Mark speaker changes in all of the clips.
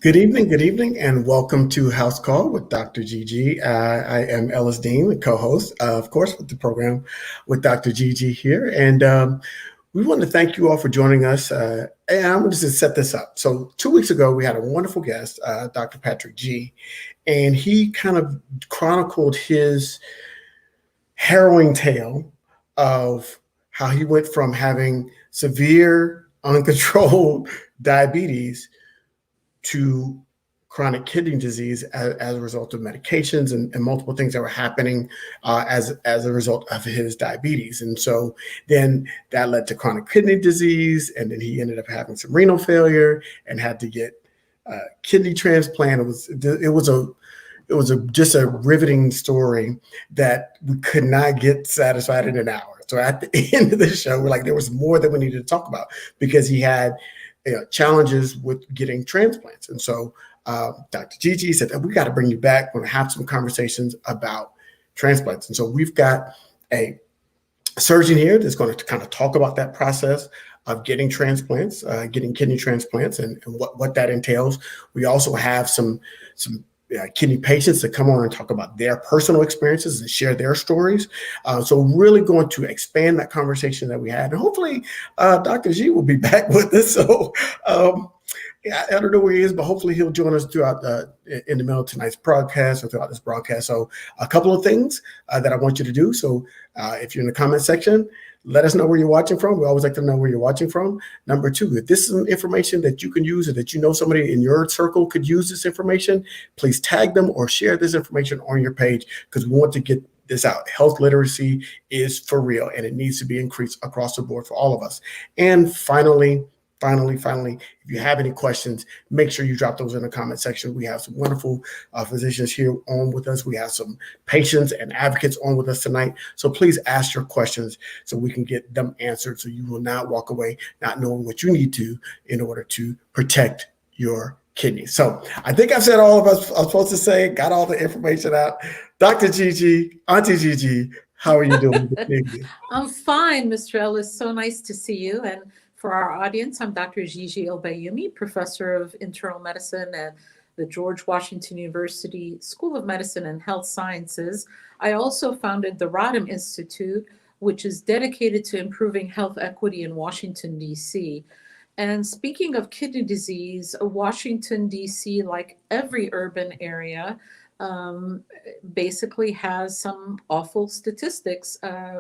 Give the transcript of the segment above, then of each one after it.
Speaker 1: Good evening, and welcome to House Call with Dr. Gigi. I am Ellis Dean, the co-host, of course, with the program with Dr. Gigi here. And we want to thank you all for joining us. And I'm going to just set this up. So 2 weeks ago, we had a wonderful guest, Dr. Patrick G, and he kind of chronicled his harrowing tale of how he went from having severe, uncontrolled diabetes to chronic kidney disease as a result of medications and multiple things that were happening as a result of his diabetes. And so then that led to chronic kidney disease, and then he ended up having some renal failure and had to get kidney transplant. It was just a riveting story that we could not get satisfied in an hour. So at the end of the show, we're like, there was more that we needed to talk about because he had challenges with getting transplants. And so Dr. Gigi said that we got to bring you back. We're going to have some conversations about transplants. And so we've got a surgeon here that's going to kind of talk about that process of getting transplants, getting kidney transplants, and what that entails. We also have some kidney patients that come on and talk about their personal experiences and share their stories. So really going to expand that conversation that we had. And hopefully Dr. G will be back with us. So I don't know where he is, but hopefully he'll join us throughout in the middle of tonight's broadcast or throughout this broadcast. So a couple of things that I want you to do. So if you're in the comment section, let us know where you're watching from. We always like to know where you're watching from. Number two, if this is some information that you can use or that you know somebody in your circle could use this information, please tag them or share this information on your page because we want to get this out. Health literacy is for real, and it needs to be increased across the board for all of us. And finally, if you have any questions, make sure you drop those in the comment section. We have some wonderful physicians here on with us. We have some patients and advocates on with us tonight. So please ask your questions so we can get them answered so you will not walk away not knowing what you need to in order to protect your kidneys. So I think I've said all of us I'm supposed to say, got all the information out. Dr. Gigi, Auntie Gigi, how are you doing?
Speaker 2: I'm fine, Mr. Ellis. So nice to see you. And for our audience, I'm Dr. Gigi Ilbayumi, professor of internal medicine at the George Washington University School of Medicine and Health Sciences. I also founded the Rodham Institute, which is dedicated to improving health equity in Washington, D.C. And speaking of kidney disease, Washington, D.C., like every urban area, basically has some awful statistics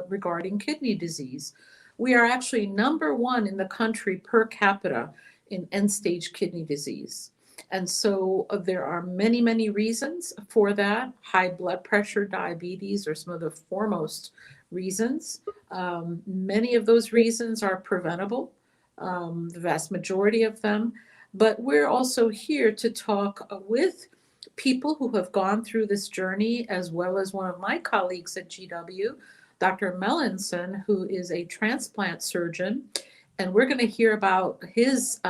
Speaker 2: regarding kidney disease. We are actually number one in the country per capita in end-stage kidney disease. And so there are many, many reasons for that. High blood pressure, diabetes are some of the foremost reasons. Many of those reasons are preventable, the vast majority of them. But we're also here to talk with people who have gone through this journey, as well as one of my colleagues at GW, Dr. Melancon, who is a transplant surgeon. And we're going to hear about his,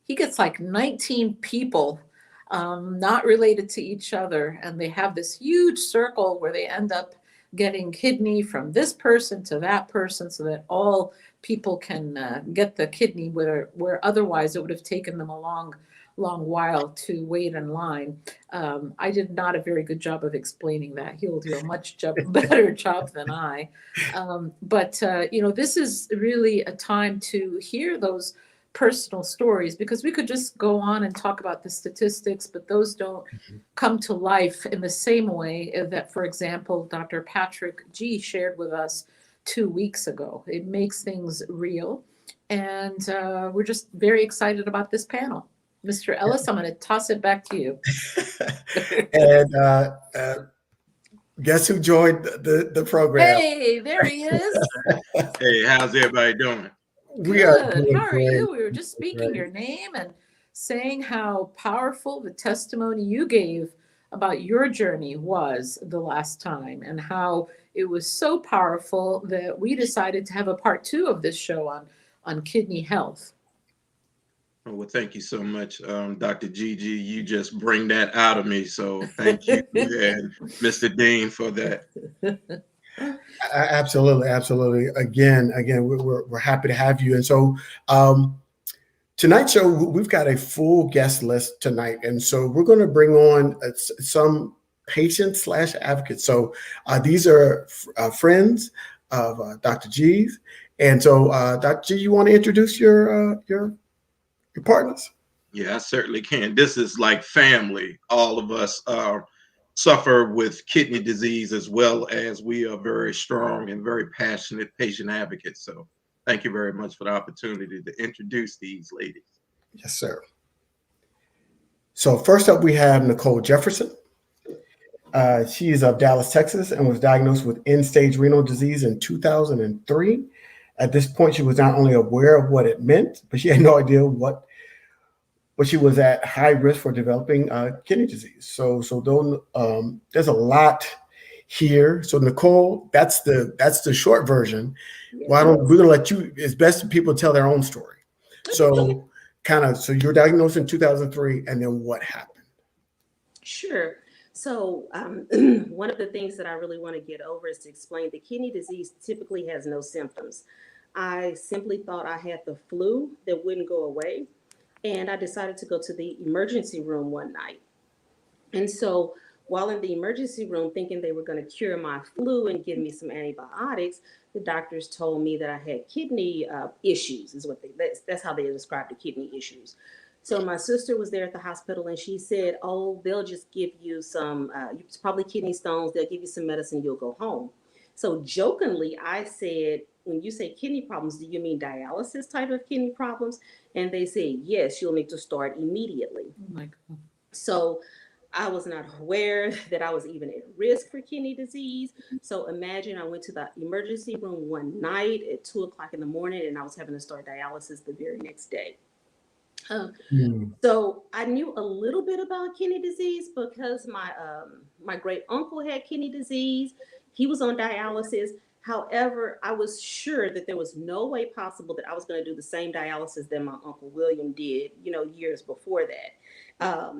Speaker 2: he gets like 19 people not related to each other. And they have this huge circle where they end up getting kidney from this person to that person so that all people can get the kidney where otherwise it would have taken them a long while to wait in line. I did not a very good job of explaining that. He'll do a much better job than I. But this is really a time to hear those personal stories because we could just go on and talk about the statistics, but those don't come to life in the same way that, for example, Dr. Patrick G shared with us 2 weeks ago. It makes things real. And we're just very excited about this panel. Mr. Ellis, I'm going to toss it back to you.
Speaker 1: And guess who joined the program?
Speaker 2: Hey, there he is.
Speaker 3: Hey, how's everybody doing?
Speaker 1: We are
Speaker 2: Good.
Speaker 1: doing
Speaker 2: How are
Speaker 1: great.
Speaker 2: you? We were just speaking your name and saying how powerful the testimony you gave about your journey was the last time and how it was so powerful that we decided to have a part 2 of this show on kidney health.
Speaker 3: Well, thank you so much, Dr. Gigi. You just bring that out of me. So thank you, and Mr. Dean, for that.
Speaker 1: Absolutely. Again, we're happy to have you. And so Tonight's show, we've got a full guest list tonight, and so we're going to bring on some patients slash advocates. So these are friends of Dr. G's, and so Dr. G, you want to introduce your partners?
Speaker 3: Yeah, I certainly can. This is like family. All of us suffer with kidney disease, as well as we are very strong and very passionate patient advocates. So thank you very much for the opportunity to introduce these ladies.
Speaker 1: Yes, sir. So first up, we have Nicole Jefferson. She is of Dallas, Texas, and was diagnosed with end-stage renal disease in 2003. At this point, she was not only aware of what it meant, but she had no idea but she was at high risk for developing kidney disease. So there's a lot here. So Nicole, that's the short version. Why don't we're gonna let you? It's best if people tell their own story. So so you're diagnosed in 2003, and then what happened?
Speaker 4: Sure. So, one of the things that I really want to get over is to explain that kidney disease typically has no symptoms. I simply thought I had the flu that wouldn't go away, and I decided to go to the emergency room one night. And so, while in the emergency room, thinking they were going to cure my flu and give me some antibiotics, the doctors told me that I had kidney issues. Is what that's how they described the kidney issues. So my sister was there at the hospital, and she said, "Oh, they'll just give you some, it's probably kidney stones. They'll give you some medicine. You'll go home." So jokingly, I said, "When you say kidney problems, do you mean dialysis type of kidney problems?" And they said, "Yes, you'll need to start immediately."
Speaker 2: Oh my God.
Speaker 4: So I was not aware that I was even at risk for kidney disease. So imagine I went to the emergency room one night at 2 o'clock in the morning, and I was having to start dialysis the very next day. Um,
Speaker 1: Hmm.
Speaker 4: so I knew a little bit about kidney disease because my great uncle had kidney disease. He was on dialysis. However, I was sure that there was no way possible that I was going to do the same dialysis that my uncle William did, years before that.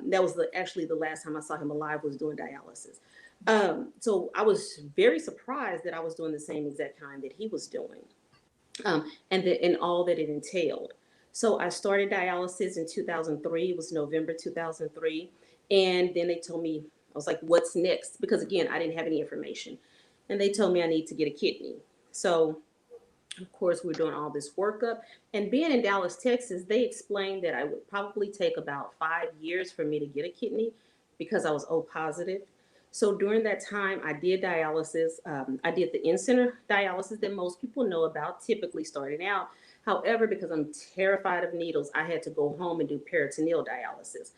Speaker 4: That was actually the last time I saw him alive was doing dialysis. So I was very surprised that I was doing the same exact kind that he was doing, and all that it entailed. So I started dialysis in 2003. It was November 2003. And then they told me, I was like, what's next? Because again, I didn't have any information. And they told me I need to get a kidney. So, of course, we're doing all this workup. And being in Dallas, Texas, they explained that I would probably take about 5 years for me to get a kidney because I was O positive. So during that time, I did dialysis. I did the in-center dialysis that most people know about, typically starting out. However, because I'm terrified of needles, I had to go home and do peritoneal dialysis.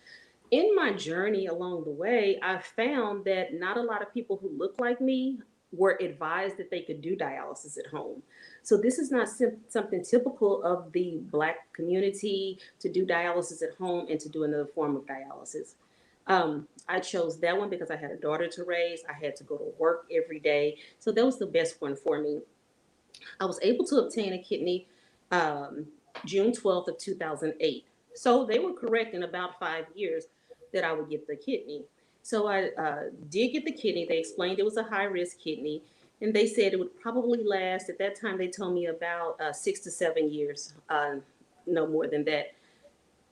Speaker 4: In my journey along the way, I found that not a lot of people who look like me were advised that they could do dialysis at home. So this is not something typical of the Black community to do dialysis at home and to do another form of dialysis. I chose that one because I had a daughter to raise. I had to go to work every day. So that was the best one for me. I was able to obtain a kidney um, June 12th of 2008. So they were correct in about 5 years that I would get the kidney. So I did get the kidney. They explained it was a high risk kidney, and they said it would probably last. At that time, they told me about 6 to 7 years, no more than that.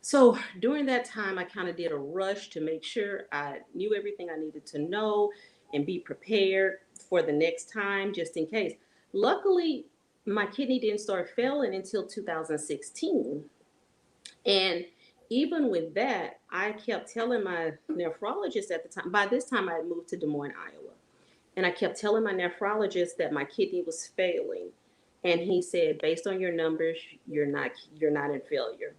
Speaker 4: So during that time, I kind of did a rush to make sure I knew everything I needed to know and be prepared for the next time just in case. Luckily, my kidney didn't start failing until 2016. And even with that, I kept telling my nephrologist at the time, by this time I had moved to Des Moines, Iowa. And I kept telling my nephrologist that my kidney was failing. And he said, based on your numbers, you're not in failure.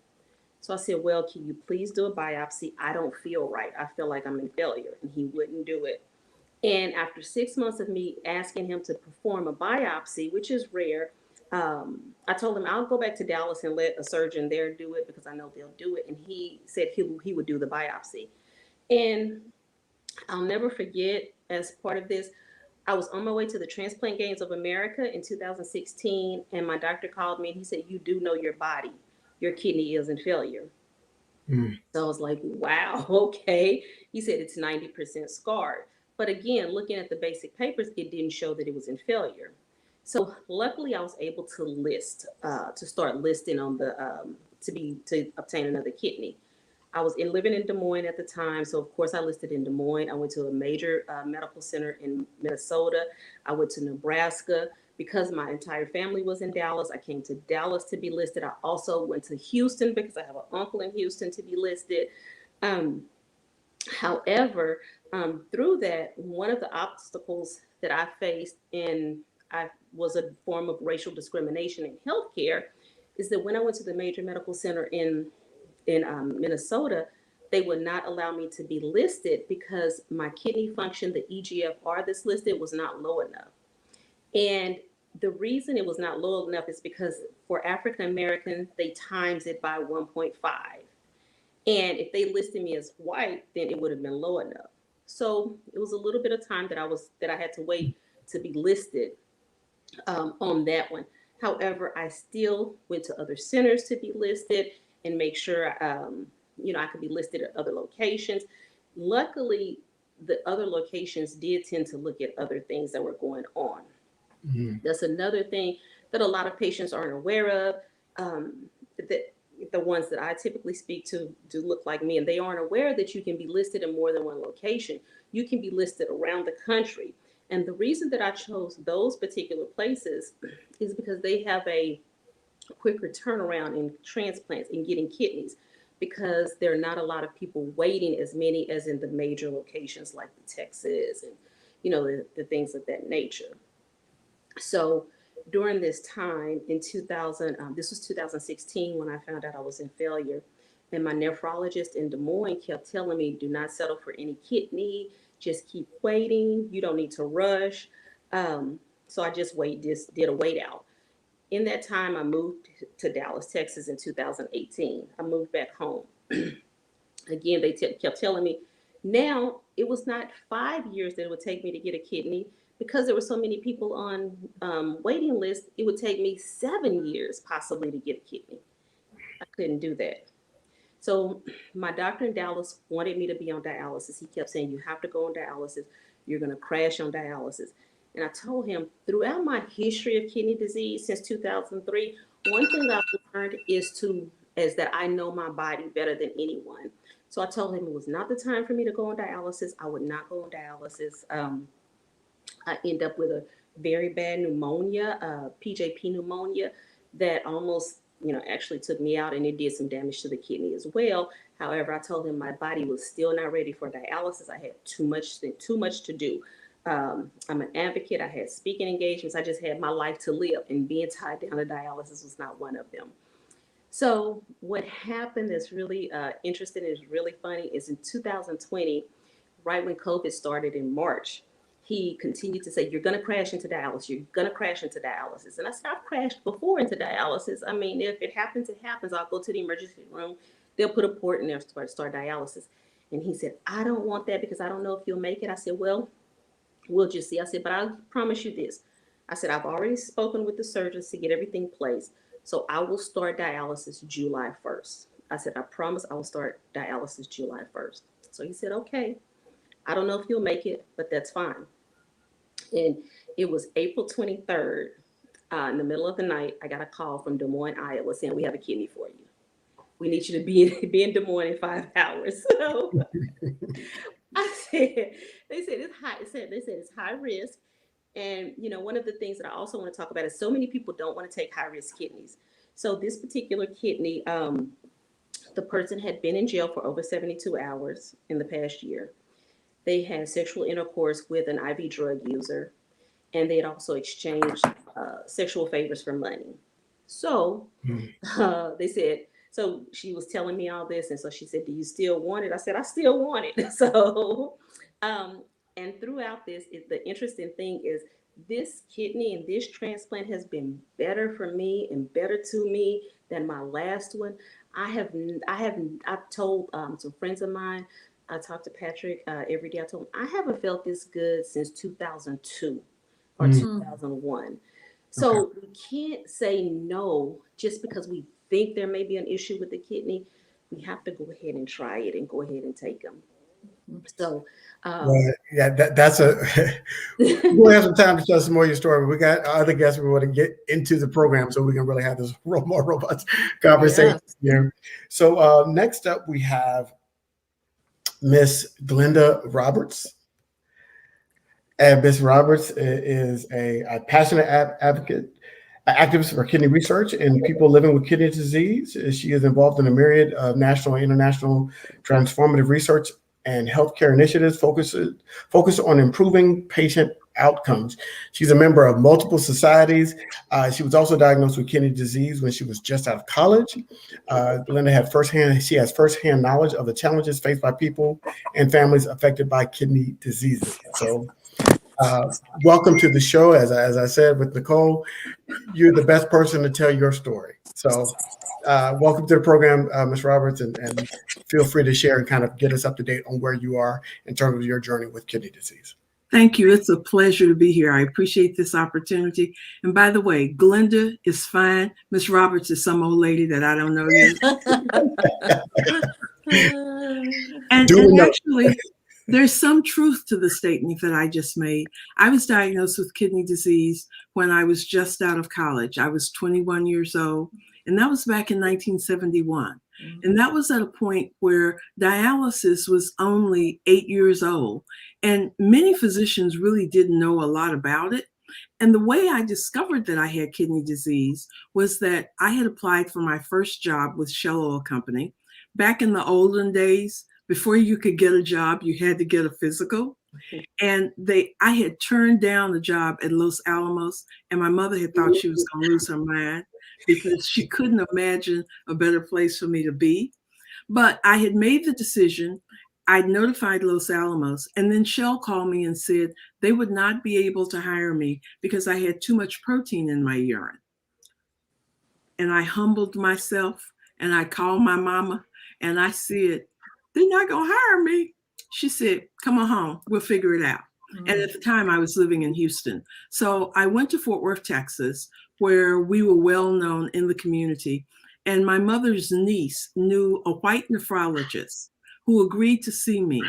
Speaker 4: So I said, well, can you please do a biopsy? I don't feel right. I feel like I'm in failure. And he wouldn't do it. And after 6 months of me asking him to perform a biopsy, which is rare, I told him I'll go back to Dallas and let a surgeon there do it because I know they'll do it. And he said he would do the biopsy. And I'll never forget, as part of this, I was on my way to the Transplant Games of America in 2016, and my doctor called me and he said, "You do know your body. Your kidney is in failure."
Speaker 1: Hmm.
Speaker 4: So I was like, wow, okay. He said it's 90% scarred. But again, looking at the basic papers, it didn't show that it was in failure. So luckily, I was able to to start listing on to obtain another kidney. I was living in Des Moines at the time, so of course I listed in Des Moines. I went to a major medical center in Minnesota. I went to Nebraska. Because my entire family was in Dallas, I came to Dallas to be listed. I also went to Houston because I have an uncle in Houston to be listed. Um, However, through that, one of the obstacles that I faced in I was a form of racial discrimination in healthcare is that when I went to the major medical center in Minnesota, they would not allow me to be listed because my kidney function, the EGFR that's listed, was not low enough. And the reason it was not low enough is because for African American, they times it by 1.5. And if they listed me as white, then it would have been low enough. So it was a little bit of time that I had to wait to be listed on that one. However, I still went to other centers to be listed and make sure I could be listed at other locations. Luckily, the other locations did tend to look at other things that were going on. That's another thing that a lot of patients aren't aware of. That the ones that I typically speak to do look like me, and they aren't aware that you can be listed in more than one location. You can be listed around the country. And the reason that I chose those particular places is because they have a quicker turnaround in transplants and getting kidneys because there are not a lot of people waiting as many as in the major locations like the Texas and the things of that nature. So during this time in 2000, this was 2016 when I found out I was in failure. And my nephrologist in Des Moines kept telling me, do not settle for any kidney, just keep waiting. You don't need to rush. So I just did a wait out. In that time, I moved to Dallas, Texas in 2018. I moved back home. Again, they kept telling me now it was not 5 years that it would take me to get a kidney because there were so many people on waiting lists. It would take me 7 years possibly to get a kidney. I couldn't do that. So my doctor in Dallas wanted me to be on dialysis. He kept saying, you have to go on dialysis. You're going to crash on dialysis. And I told him throughout my history of kidney disease since 2003, one thing I've learned is that I know my body better than anyone. So I told him it was not the time for me to go on dialysis. I would not go on dialysis. I end up with a very bad pneumonia, PJP pneumonia, that almost, actually took me out, and it did some damage to the kidney as well. However, I told him my body was still not ready for dialysis. I had too much to do. I'm an advocate. I had speaking engagements. I just had my life to live, and being tied down to dialysis was not one of them. So what happened that's really interesting and is really funny is in 2020, right when COVID started in March, he continued to say, you're going to crash into dialysis. You're going to crash into dialysis. And I said, I've crashed before into dialysis. I mean, if it happens, it happens. I'll go to the emergency room. They'll put a port in there to start dialysis. And he said, I don't want that because I don't know if you'll make it. I said, well, we'll just see. I said, but I promise you this. I said, I've already spoken with the surgeons to get everything placed. So I will start dialysis July 1st. I said, I promise I will start dialysis July 1st. So he said, okay. I don't know if you'll make it, but that's fine. And it was April 23rd, in the middle of the night, I got a call from Des Moines, Iowa, saying, we have a kidney for you. We need you to be in Des Moines in 5 hours. So I said, they said it's high. They said it's high risk. And one of the things that I also want to talk about is so many people don't want to take high risk kidneys. So this particular kidney, the person had been in jail for over 72 hours in the past year. They had sexual intercourse with an IV drug user, and they had also exchanged sexual favors for money. So they said, so she was telling me all this, and so she said, do you still want it? I said, I still want it. So, and throughout this, the interesting thing is this kidney and this transplant has been better for me and better to me than my last one. I've told some friends of mine, I talk to Patrick every day. I told him, I haven't felt this good since 2002 or 2001. So okay. We can't say no just because we think there may be an issue with the kidney. We have to go ahead and try it and go ahead and take them. So,
Speaker 1: Well, yeah, that's a. We'll have some time to tell some more of your story. But we got other guests we want to get into the program so we can really have this more robust conversation
Speaker 2: Yes.
Speaker 1: here. So next up, we have Miss Glenda Roberts. And Miss Roberts is a passionate advocate, activist for kidney research and people living with kidney disease. She is involved in a myriad of national and international transformative research and healthcare initiatives focused on improving patient outcomes. She's a member of multiple societies. She was also diagnosed with kidney disease when she was just out of college. Linda she has firsthand knowledge of the challenges faced by people and families affected by kidney diseases. So welcome to the show. As I said with Nicole, you're the best person to tell your story. So welcome to the program, Ms. Roberts, and feel free to share and kind of get us up to date on where you are in terms of your journey with kidney disease.
Speaker 5: Thank you. It's a pleasure to be here. I appreciate this opportunity. And by the way, Glenda is fine. Miss Roberts is some old lady that I don't know yet. and actually, there's some truth to the statement that I just made. I was diagnosed with kidney disease when I was just out of college. I was 21 years old, and that was back in 1971. And that was at a point where dialysis was only 8 years old. And many physicians really didn't know a lot about it. And the way I discovered that I had kidney disease was that I had applied for my first job with Shell Oil Company. Back in the olden days, before you could get a job, you had to get a physical. And I had turned down the job at Los Alamos, and my mother had thought she was going to lose her mind because she couldn't imagine a better place for me to be. But I had made the decision. I notified Los Alamos, and then Shell called me and said they would not be able to hire me because I had too much protein in my urine. And I humbled myself, and I called my mama, and I said, they're not going to hire me. She said, come on home. We'll figure it out. And at the time, I was living in Houston. So I went to Fort Worth, Texas, where we were well known in the community. And my mother's niece knew a white nephrologist who agreed to see me.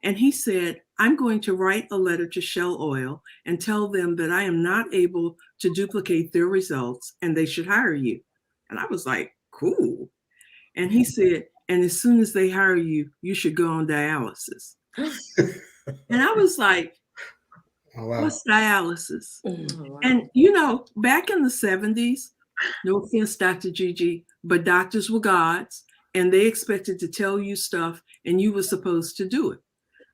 Speaker 5: And he said, I'm going to write a letter to Shell Oil and tell them that I am not able to duplicate their results and they should hire you. And I was like, cool. And he said, and as soon as they hire you, you should go on dialysis. And I was like, oh, wow. What's dialysis? Oh, wow. And, back in the 70s, no offense, Dr. Gigi, but doctors were gods and they expected to tell you stuff and you were supposed to do it.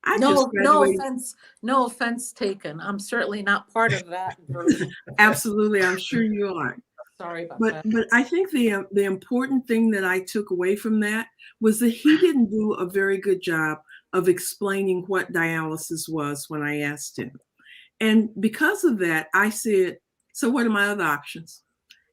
Speaker 2: No offense taken. I'm certainly not part of that group.
Speaker 5: Absolutely. I'm sure you aren't.
Speaker 2: Sorry about that.
Speaker 5: But I think the important thing that I took away from that was that he didn't do a very good job of explaining what dialysis was when I asked him. And because of that, I said, so what are my other options?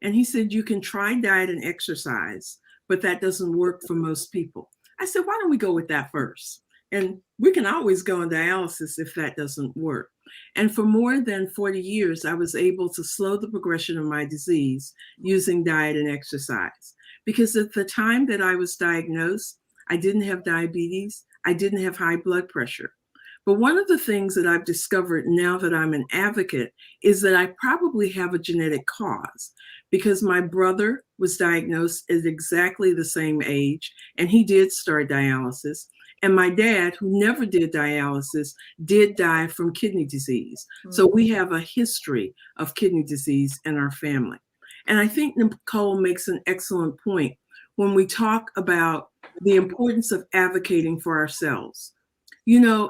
Speaker 5: And he said, you can try diet and exercise, but that doesn't work for most people. I said, why don't we go with that first? And we can always go on dialysis if that doesn't work. And for more than 40 years, I was able to slow the progression of my disease using diet and exercise. Because at the time that I was diagnosed, I didn't have diabetes. I didn't have high blood pressure. But one of the things that I've discovered now that I'm an advocate is that I probably have a genetic cause because my brother was diagnosed at exactly the same age, and he did start dialysis. And my dad, who never did dialysis, did die from kidney disease. Mm-hmm. So we have a history of kidney disease in our family. And I think Nicole makes an excellent point when we talk about the importance of advocating for ourselves.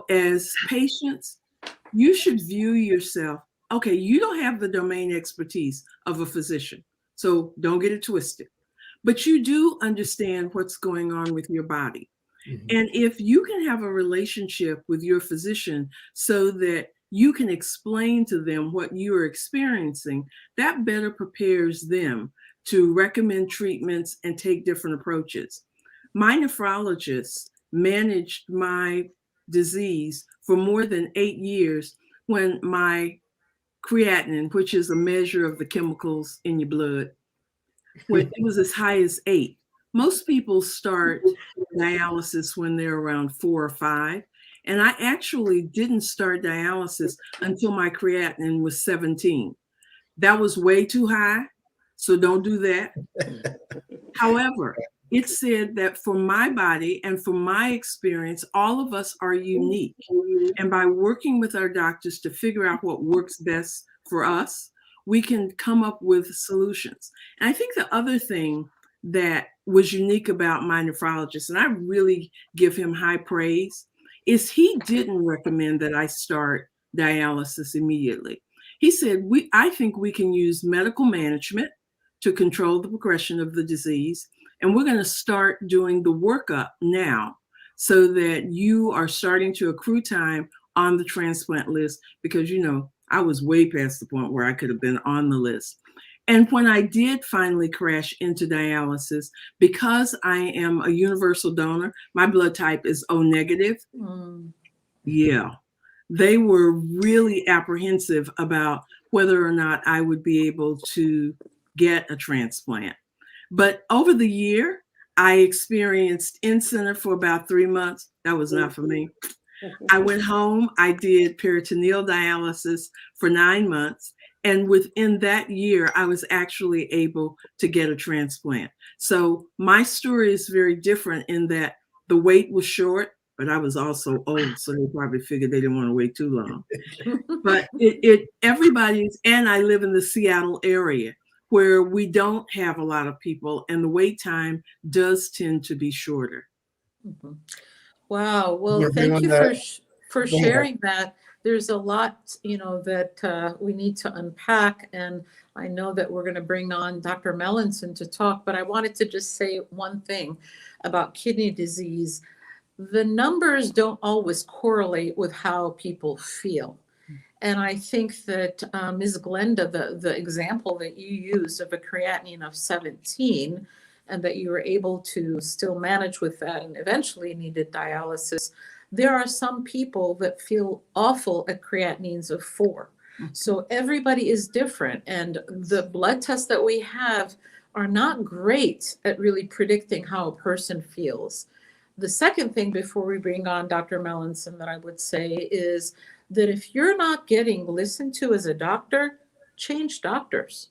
Speaker 5: As patients, you should view yourself, okay, you don't have the domain expertise of a physician, so don't get it twisted. But you do understand what's going on with your body. Mm-hmm. And if you can have a relationship with your physician so that you can explain to them what you're experiencing, that better prepares them to recommend treatments and take different approaches. My nephrologist managed my disease for more than 8 years when my creatinine, which is a measure of the chemicals in your blood, when it was as high as 8. Most people start dialysis when they're around 4 or 5. And I actually didn't start dialysis until my creatinine was 17. That was way too high, so don't do that. However, it said that for my body and from my experience, all of us are unique. And by working with our doctors to figure out what works best for us, we can come up with solutions. And I think the other thing that was unique about my nephrologist, and I really give him high praise, is he didn't recommend that I start dialysis immediately. He said, I think we can use medical management to control the progression of the disease. And we're going to start doing the workup now so that you are starting to accrue time on the transplant list, because, you know, I was way past the point where I could have been on the list. And when I did finally crash into dialysis, because I am a universal donor, my blood type is O negative. Yeah, they were really apprehensive about whether or not I would be able to get a transplant. But over the year, I experienced in-center for about 3 months. That was not for me. I went home, I did peritoneal dialysis for 9 months. And within that year, I was actually able to get a transplant. So my story is very different in that the wait was short, but I was also old, so they probably figured they didn't want to wait too long. But everybody's, and I live in the Seattle area where we don't have a lot of people, and the wait time does tend to be shorter.
Speaker 2: Wow. Well, thank you for sharing that. There's a lot, you know, that we need to unpack, and I know that we're going to bring on Dr. Melancon to talk, but I wanted to just say one thing about kidney disease. The numbers don't always correlate with how people feel. And I think that Ms. Glenda, the example that you used of a creatinine of 17, and that you were able to still manage with that and eventually needed dialysis, there are some people that feel awful at creatinines of 4. So everybody is different. And the blood tests that we have are not great at really predicting how a person feels. The second thing before we bring on Dr. Melancon that I would say is that if you're not getting listened to as a doctor, change doctors.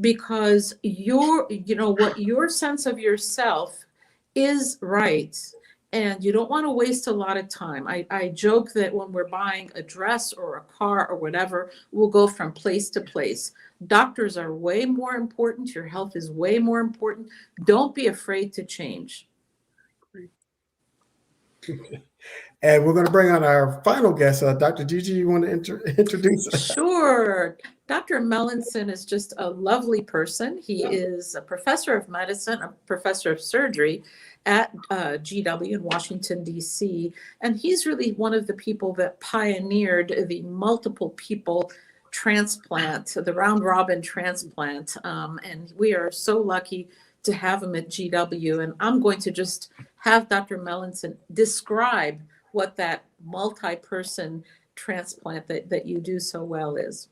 Speaker 2: Because what your sense of yourself is right. And you don't want to waste a lot of time. I joke that when we're buying a dress or a car or whatever, we'll go from place to place. Doctors are way more important. Your health is way more important. Don't be afraid to change.
Speaker 1: And we're going to bring on our final guest, Dr. Gigi. You want to introduce us?
Speaker 2: Sure. Dr. Melancon is just a lovely person. He is a professor of medicine, a professor of surgery at GW in Washington, D.C. And he's really one of the people that pioneered the multiple people transplant, the round robin transplant. And we are so lucky to have him at GW. And I'm going to just have Dr. Melancon describe what that multi-person transplant that you do so well is.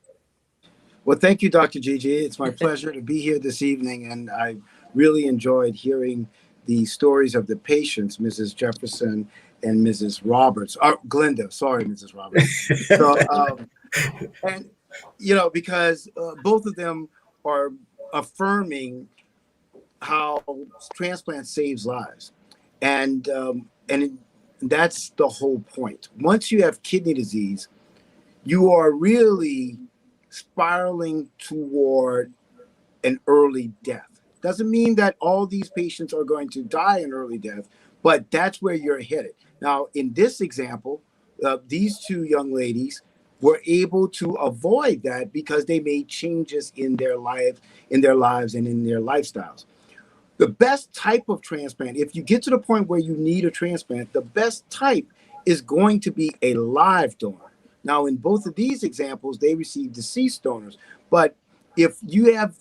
Speaker 6: Well, thank you, Dr. Gigi. It's my pleasure to be here this evening, and I really enjoyed hearing the stories of the patients, Mrs. Jefferson and Mrs. Roberts. Glenda, sorry, Mrs. Roberts. So, and, you know, because both of them are affirming how transplant saves lives. And that's the whole point. Once you have kidney disease, you are really spiraling toward an early death. Doesn't mean that all these patients are going to die an early death, but that's where you're headed. Now, in this example, these two young ladies were able to avoid that because they made changes in their lives and in their lifestyles. The best type of transplant, if you get to the point where you need a transplant, the best type is going to be a live donor. Now, in both of these examples, they received deceased donors. But if you have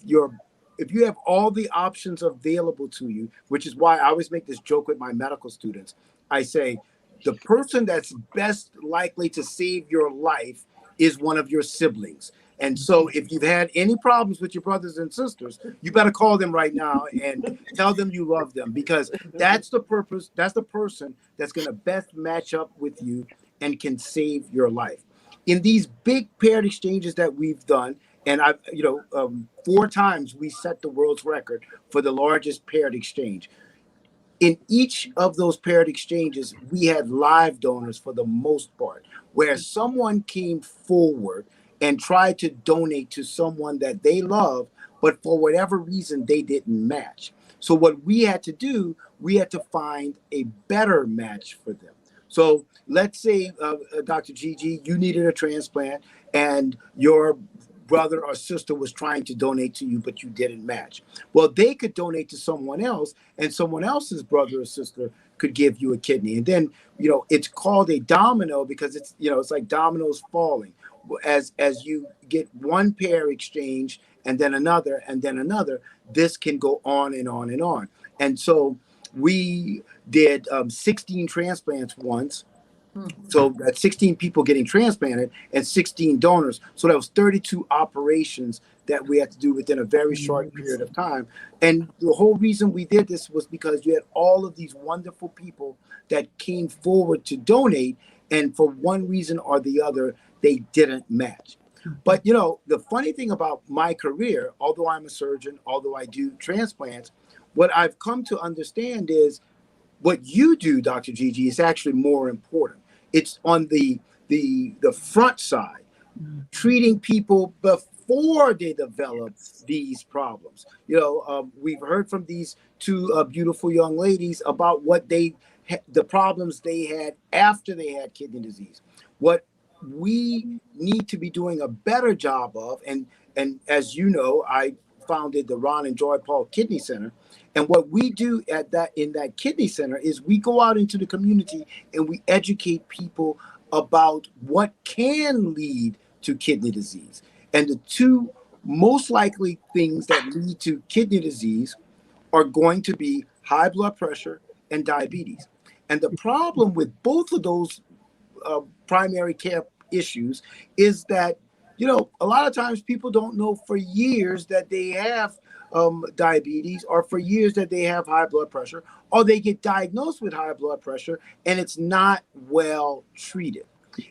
Speaker 6: all the options available to you, which is why I always make this joke with my medical students, I say, the person that's best likely to save your life is one of your siblings. And so if you've had any problems with your brothers and sisters, you better call them right now and tell them you love them, because that's the purpose. That's the person that's going to best match up with you and can save your life. In these big paired exchanges that we've done, and I've, 4 times we set the world's record for the largest paired exchange. In each of those paired exchanges, we had live donors for the most part, where someone came forward and tried to donate to someone that they love, but for whatever reason, they didn't match. So what we had to do, we had to find a better match for them. So let's say, Dr. Gigi, you needed a transplant and your brother or sister was trying to donate to you, but you didn't match. Well, they could donate to someone else, and someone else's brother or sister could give you a kidney. And then, it's called a domino because it's like dominoes falling. As you get one pair exchange and then another, this can go on and on and on. And so we did 16 transplants once. So that's 16 people getting transplanted and 16 donors. So that was 32 operations that we had to do within a very short period of time. And the whole reason we did this was because you had all of these wonderful people that came forward to donate, and for one reason or the other, they didn't match. But the funny thing about my career, although I'm a surgeon, although I do transplants, what I've come to understand is what you do, Dr. Gigi, is actually more important. It's on the front side, treating people before they develop these problems. We've heard from these two beautiful young ladies about what the problems they had after they had kidney disease. What we need to be doing a better job of, and as you know, I founded the Ron and Joy Paul Kidney Center. And what we do in that kidney center is we go out into the community and we educate people about what can lead to kidney disease. And the two most likely things that lead to kidney disease are going to be high blood pressure and diabetes. And the problem with both of those primary care issues is that, a lot of times people don't know for years that they have diabetes, or for years that they have high blood pressure, or they get diagnosed with high blood pressure and it's not well treated.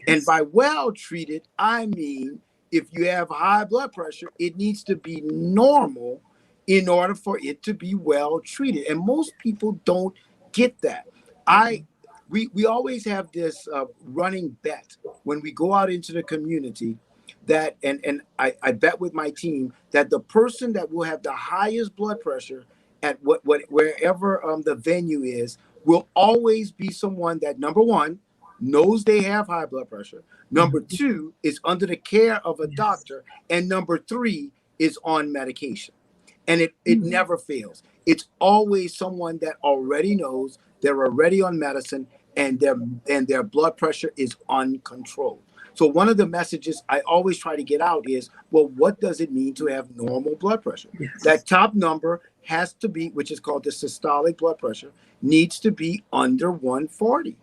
Speaker 6: And by well treated, I mean, if you have high blood pressure, it needs to be normal in order for it to be well treated. And most people don't get that. We always have this running bet when we go out into the community that, and I bet with my team that the person that will have the highest blood pressure at wherever the venue is will always be someone that, number one, knows they have high blood pressure, number two, is under the care of a doctor, and number three, is on medication. And it never fails. It's always someone that already knows, they're already on medicine, and their blood pressure is uncontrolled. So one of the messages I always try to get out is, well, what does it mean to have normal blood pressure? Yes. That top number has to be, which is called the systolic blood pressure, needs to be under 140,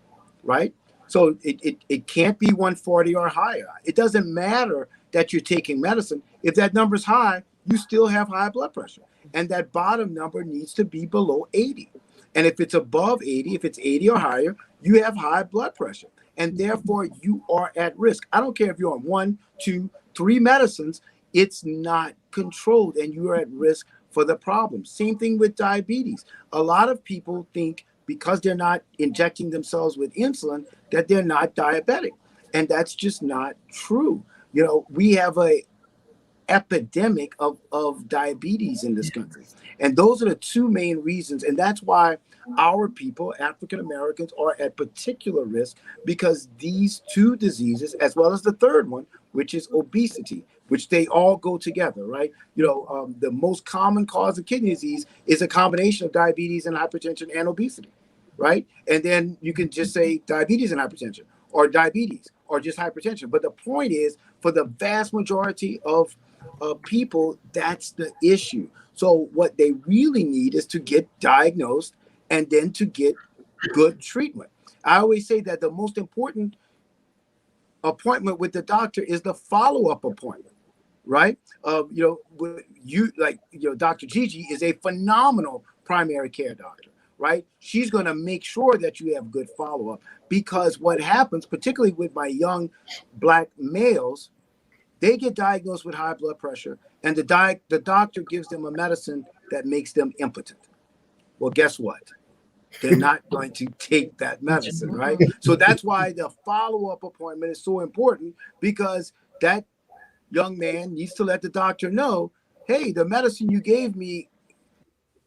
Speaker 6: right? So it can't be 140 or higher. It doesn't matter that you're taking medicine. If that number's high, you still have high blood pressure. And that bottom number needs to be below 80. And if it's above 80, if it's 80 or higher, you have high blood pressure. And therefore, you are at risk. I don't care if you're on 1, 2, 3 medicines, it's not controlled and you are at risk for the problem. Same thing with diabetes. A lot of people think because they're not injecting themselves with insulin that they're not diabetic. And that's just not true. We have a epidemic of diabetes in this country. And those are the two main reasons. And that's why our people, African Americans, are at particular risk, because these two diseases, as well as the third one, which is obesity, which they all go together, right? The most common cause of kidney disease is a combination of diabetes and hypertension and obesity, right? And then you can just say diabetes and hypertension, or diabetes, or just hypertension. But the point is, for the vast majority of people, that's the issue. So what they really need is to get diagnosed and then to get good treatment. I always say that the most important appointment with the doctor is the follow-up appointment. right? Dr. Gigi is a phenomenal primary care doctor, right? She's going to make sure that you have good follow-up, because what happens, particularly with my young Black males, they get diagnosed with high blood pressure, and the doctor gives them a medicine that makes them impotent. Well, guess what? They're not going to take that medicine, right? So that's why the follow-up appointment is so important, because that young man needs to let the doctor know, hey, the medicine you gave me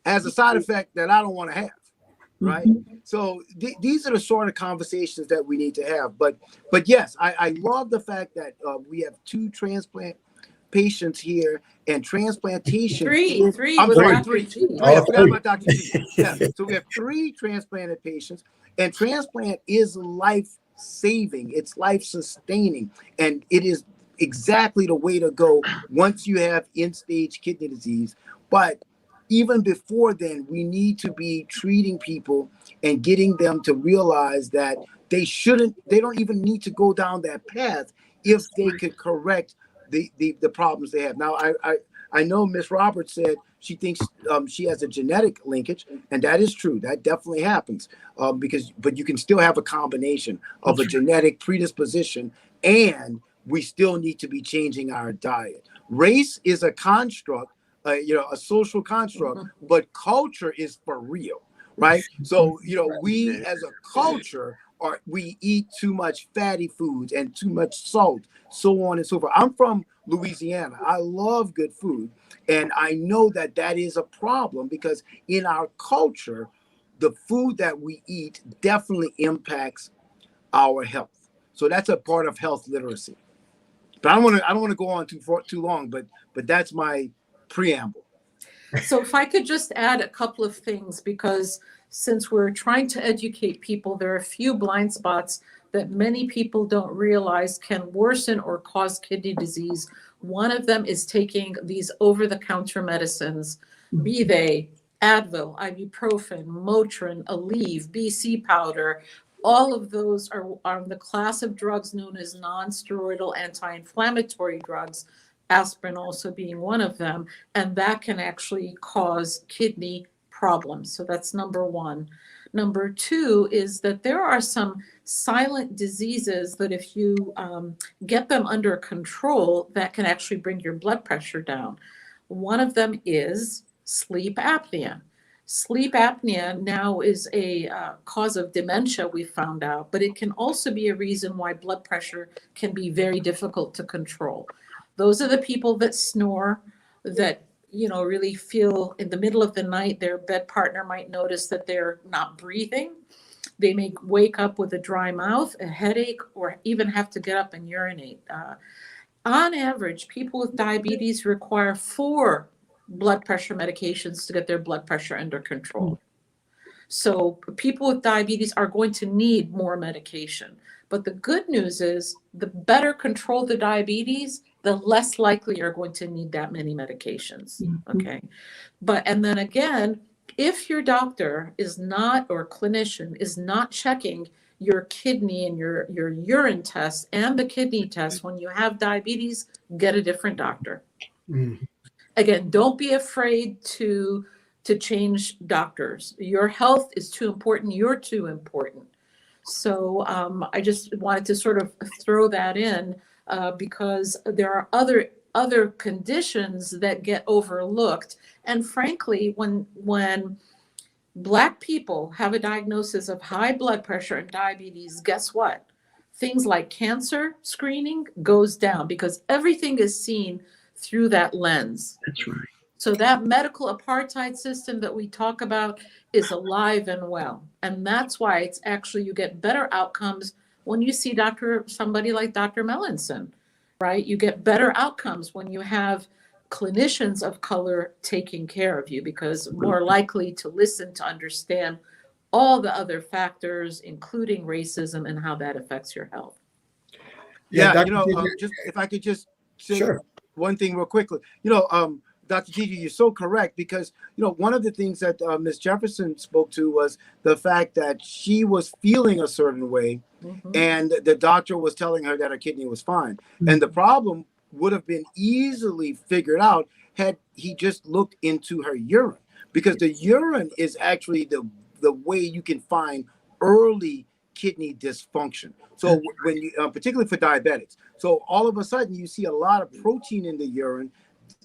Speaker 6: has a side effect that I don't want to have, right? So these are the sort of conversations that we need to have. But yes, I love the fact that we have 2 transplant patients here, and transplantation.
Speaker 2: Three
Speaker 6: I'm
Speaker 2: with
Speaker 6: sorry,
Speaker 2: Dr.
Speaker 6: 3.
Speaker 2: G.
Speaker 6: Oh, yeah, I forgot about Dr. G. Yeah, so we have 3 transplanted patients, and transplant is life-saving. It's life-sustaining, and it is exactly the way to go once you have end-stage kidney disease. But even before then, we need to be treating people and getting them to realize that they don't even need to go down that path if they could correct the problems they have. Now, I know Miss Roberts said she thinks she has a genetic linkage, and that is true. That definitely happens, but you can still have a combination of a genetic predisposition, and we still need to be changing our diet. Race is a construct, a social construct, but culture is for real, right? So, we as a culture we eat too much fatty foods and too much salt, so on and so forth. I'm from Louisiana. I love good food, and I know that is a problem, because in our culture, the food that we eat definitely impacts our health. So that's a part of health literacy. But I don't want to go on too long, but that's my preamble.
Speaker 2: So if I could just add a couple of things, because since we're trying to educate people, there are a few blind spots that many people don't realize can worsen or cause kidney disease. One of them is taking these over-the-counter medicines, be they Advil, ibuprofen, Motrin, Aleve, BC powder. All of those are the class of drugs known as non-steroidal anti-inflammatory drugs, aspirin also being one of them, and that can actually cause kidney problems. So that's number one. Number two is that there are some silent diseases that if you get them under control, that can actually bring your blood pressure down. One of them is sleep apnea. Sleep apnea now is a cause of dementia, we found out, but it can also be a reason why blood pressure can be very difficult to control. Those are the people that snore, that really feel in the middle of the night their bed partner might notice that they're not breathing. They may wake up with a dry mouth, a headache, or even have to get up and urinate. On average, people with diabetes require 4 blood pressure medications to get their blood pressure under control. So people with diabetes are going to need more medication. But the good news is the better control the diabetes, the less likely you're going to need that many medications. Okay. And then again, if your doctor is not, or clinician is not checking your kidney and your urine tests and the kidney tests when you have diabetes, get a different doctor. Again, don't be afraid to change doctors. Your health is too important. You're too important. So I just wanted to sort of throw that in because there are other conditions that get overlooked. And frankly, when Black people have a diagnosis of high blood pressure and diabetes, guess what? Things like cancer screening goes down because everything is seen through that lens.
Speaker 5: That's right.
Speaker 2: So that medical apartheid system that we talk about is alive and well. And that's why it's actually, you get better outcomes when you see somebody like Dr. Melancon, right? You get better outcomes when you have clinicians of color taking care of you, because more likely to listen, to understand all the other factors, including racism and how that affects your health.
Speaker 6: Yeah, just if I could just say
Speaker 1: Sure.
Speaker 6: one thing real quickly. Dr. Gigi, you're so correct, because one of the things that Ms. Jefferson spoke to was the fact that she was feeling a certain way, and the doctor was telling her that her kidney was fine. And the problem would have been easily figured out had he just looked into her urine, because the urine is actually the way you can find early kidney dysfunction. So when you, particularly for diabetics, so all of a sudden you see a lot of protein in the urine,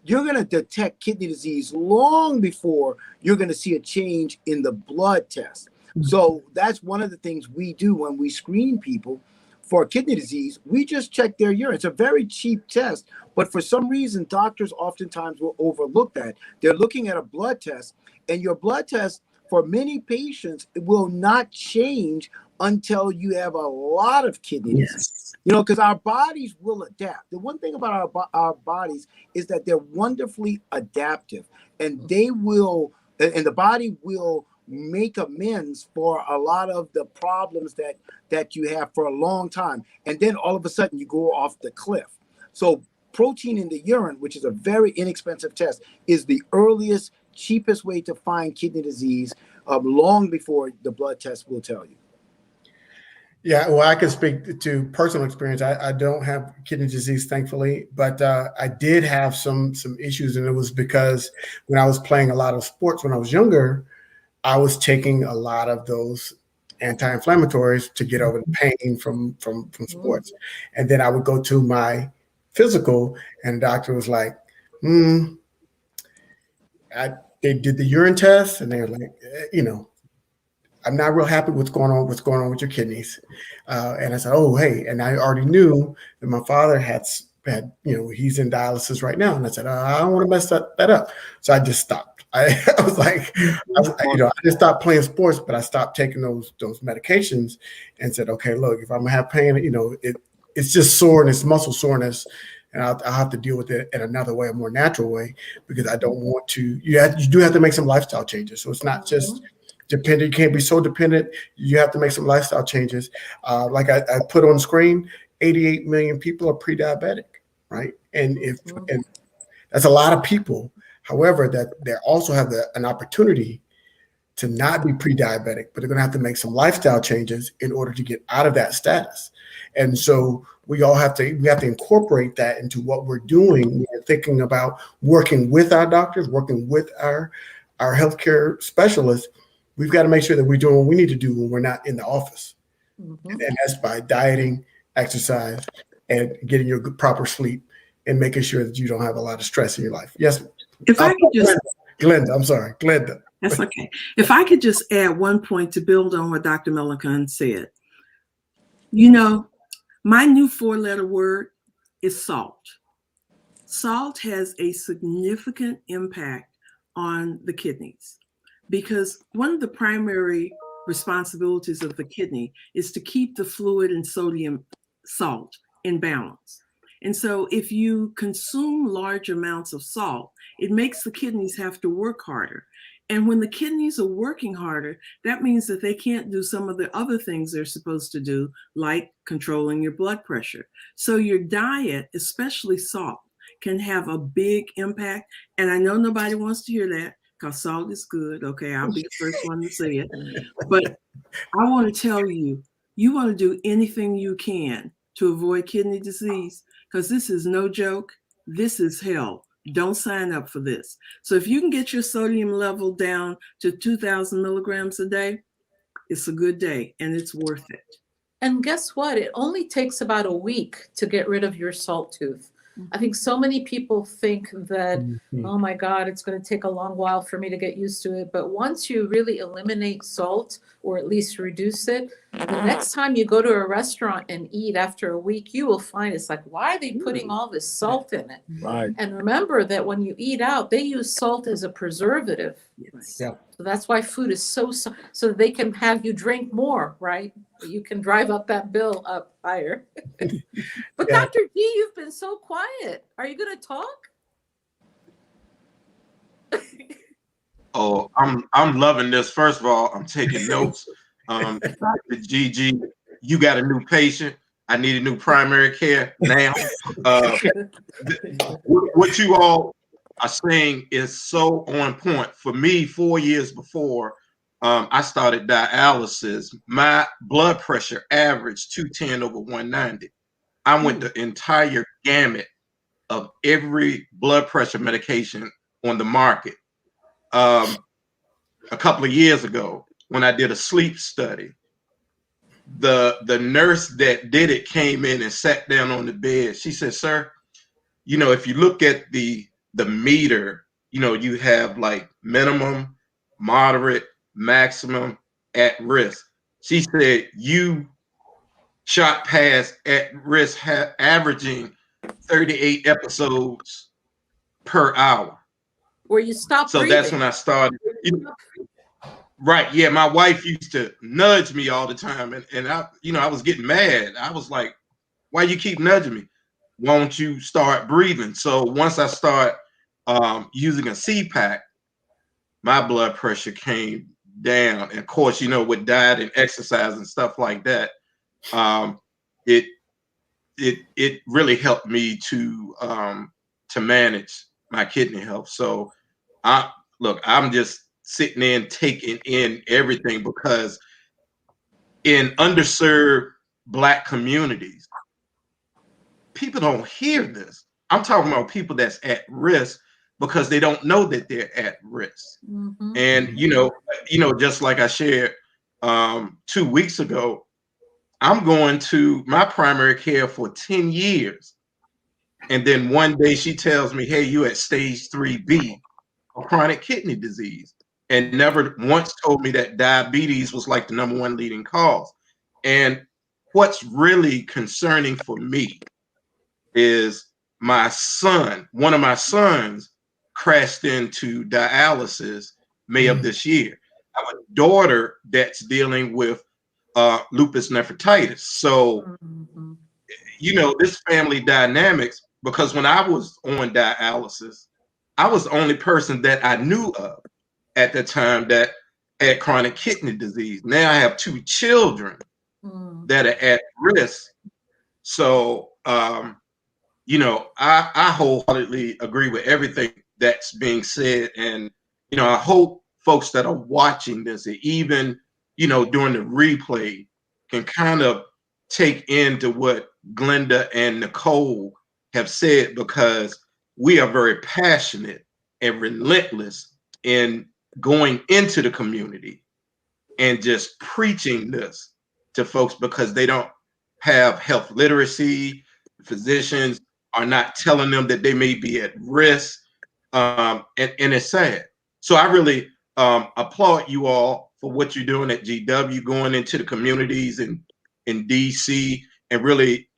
Speaker 6: you're going to detect kidney disease long before you're going to see a change in the blood test. So that's one of the things we do when we screen people for kidney disease. We just check their urine. It's a very cheap test, but for some reason, doctors oftentimes will overlook that. They're looking at a blood test, and your blood test for many patients, it will not change until you have a lot of kidney disease. You know, because our bodies will adapt. The one thing about our bodies is that they're wonderfully adaptive, and they will, and the body will make amends for a lot of the problems that you have for a long time, and then all of a sudden you go off the cliff. So protein in the urine, which is a very inexpensive test, is the earliest, cheapest way to find kidney disease, long before the blood test will tell you.
Speaker 1: Yeah, well, I can speak to personal experience. I don't have kidney disease, thankfully, but I did have some issues, and it was because when I was playing a lot of sports when I was younger, I was taking a lot of those anti-inflammatories to get over the pain from sports, and then I would go to my physical, and the doctor was like, they did the urine test, and they were like, I'm not real happy what's going on with your kidneys. And I said, oh, hey. And I already knew that my father had, he's in dialysis right now. And I said, I don't want to mess that up. So I just stopped. I was like, I just stopped playing sports, but I stopped taking those medications and said, okay, look, if I'm gonna have pain, it's just soreness, muscle soreness. And I'll have to deal with it in another way, a more natural way, because I don't want to, you do have to make some lifestyle changes. So it's not just dependent. You can't be so dependent. You have to make some lifestyle changes. Like I put on the screen, 88 million people are pre-diabetic, right? And and that's a lot of people. However, that they also have an opportunity to not be pre-diabetic, but they're going to have to make some lifestyle changes in order to get out of that status. And so we have to incorporate that into what we're doing. We're thinking about working with our doctors, working with our healthcare specialists. We've got to make sure that we're doing what we need to do when we're not in the office. And that's by dieting, exercise, and getting your proper sleep and making sure that you don't have a lot of stress in your life. Yes.
Speaker 5: If I could just,
Speaker 1: Glenda, I'm sorry, Glenda.
Speaker 5: That's okay. If I could just add one point to build on what Dr. Melancon said. My new 4-letter word is salt. Salt has a significant impact on the kidneys, because one of the primary responsibilities of the kidney is to keep the fluid and sodium salt in balance. And so if you consume large amounts of salt, it makes the kidneys have to work harder. And when the kidneys are working harder, that means that they can't do some of the other things they're supposed to do, like controlling your blood pressure. So your diet, especially salt, can have a big impact. And I know nobody wants to hear that, because salt is good. Okay, I'll be the first one to say it. But I want to tell you, you want to do anything you can to avoid kidney disease, because this is no joke. This is hell. Don't sign up for this. So if you can get your sodium level down to 2,000 milligrams a day, it's a good day, and it's worth it.
Speaker 2: And guess what? It only takes about a week to get rid of your salt tooth. I think so many people think that, oh my God, it's going to take a long while for me to get used to it. But once you really eliminate salt, or at least reduce it, the next time you go to a restaurant and eat after a week, you will find it's like, why are they putting all this salt in it?
Speaker 6: Right.
Speaker 2: And remember that when you eat out, they use salt as a preservative.
Speaker 5: Yes.
Speaker 1: Yeah.
Speaker 2: So that's why food is so they can have you drink more, right? You can drive up that bill up higher. But
Speaker 1: Yeah.
Speaker 2: Dr. G, you've been so quiet. Are you going to talk?
Speaker 3: Oh, I'm loving this. First of all, I'm taking notes. Dr. Gigi, you got a new patient. I need a new primary care now. What you all are saying is so on point. For me, 4 years before I started dialysis, my blood pressure averaged 210/190. I went the entire gamut of every blood pressure medication on the market. A couple of years ago, when I did a sleep study, the nurse that did it came in and sat down on the bed. She said, "Sir, if you look at the meter, you have like minimum, moderate, maximum, at risk." She said, "You shot past at risk, averaging 38 episodes per hour."
Speaker 2: Where you stop
Speaker 3: So that's
Speaker 2: breathing.
Speaker 3: when I started. Right. Yeah. My wife used to nudge me all the time. And I was getting mad. I was like, "Why you keep nudging me? Won't you start breathing?" So once I start using a CPAP, my blood pressure came down. And of course, with diet and exercise and stuff like that, um, it it really helped me to manage my kidney health. So I I'm just sitting in taking in everything, because in underserved Black communities, people don't hear this. I'm talking about people that's at risk because they don't know that they're at risk.
Speaker 2: Mm-hmm.
Speaker 3: And just like I shared 2 weeks ago, I'm going to my primary care for 10 years. And then one day she tells me, "Hey, you at stage 3B of chronic kidney disease," and never once told me that diabetes was like the number one leading cause. And what's really concerning for me is one of my sons crashed into dialysis May of this year. I have a daughter that's dealing with lupus nephritis. So,
Speaker 2: Mm-hmm.
Speaker 3: this family dynamics, because when I was on dialysis, I was the only person that I knew of at the time that had chronic kidney disease. Now I have two children
Speaker 2: Mm.
Speaker 3: that are at risk. So, I wholeheartedly agree with everything that's being said. And, I hope folks that are watching this, and even, during the replay, can kind of take into what Glenda and Nicole have said, because we are very passionate and relentless in going into the community and just preaching this to folks, because they don't have health literacy. Physicians are not telling them that they may be at risk, and it's sad. So I really applaud you all for what you're doing at GW, going into the communities in DC, and really,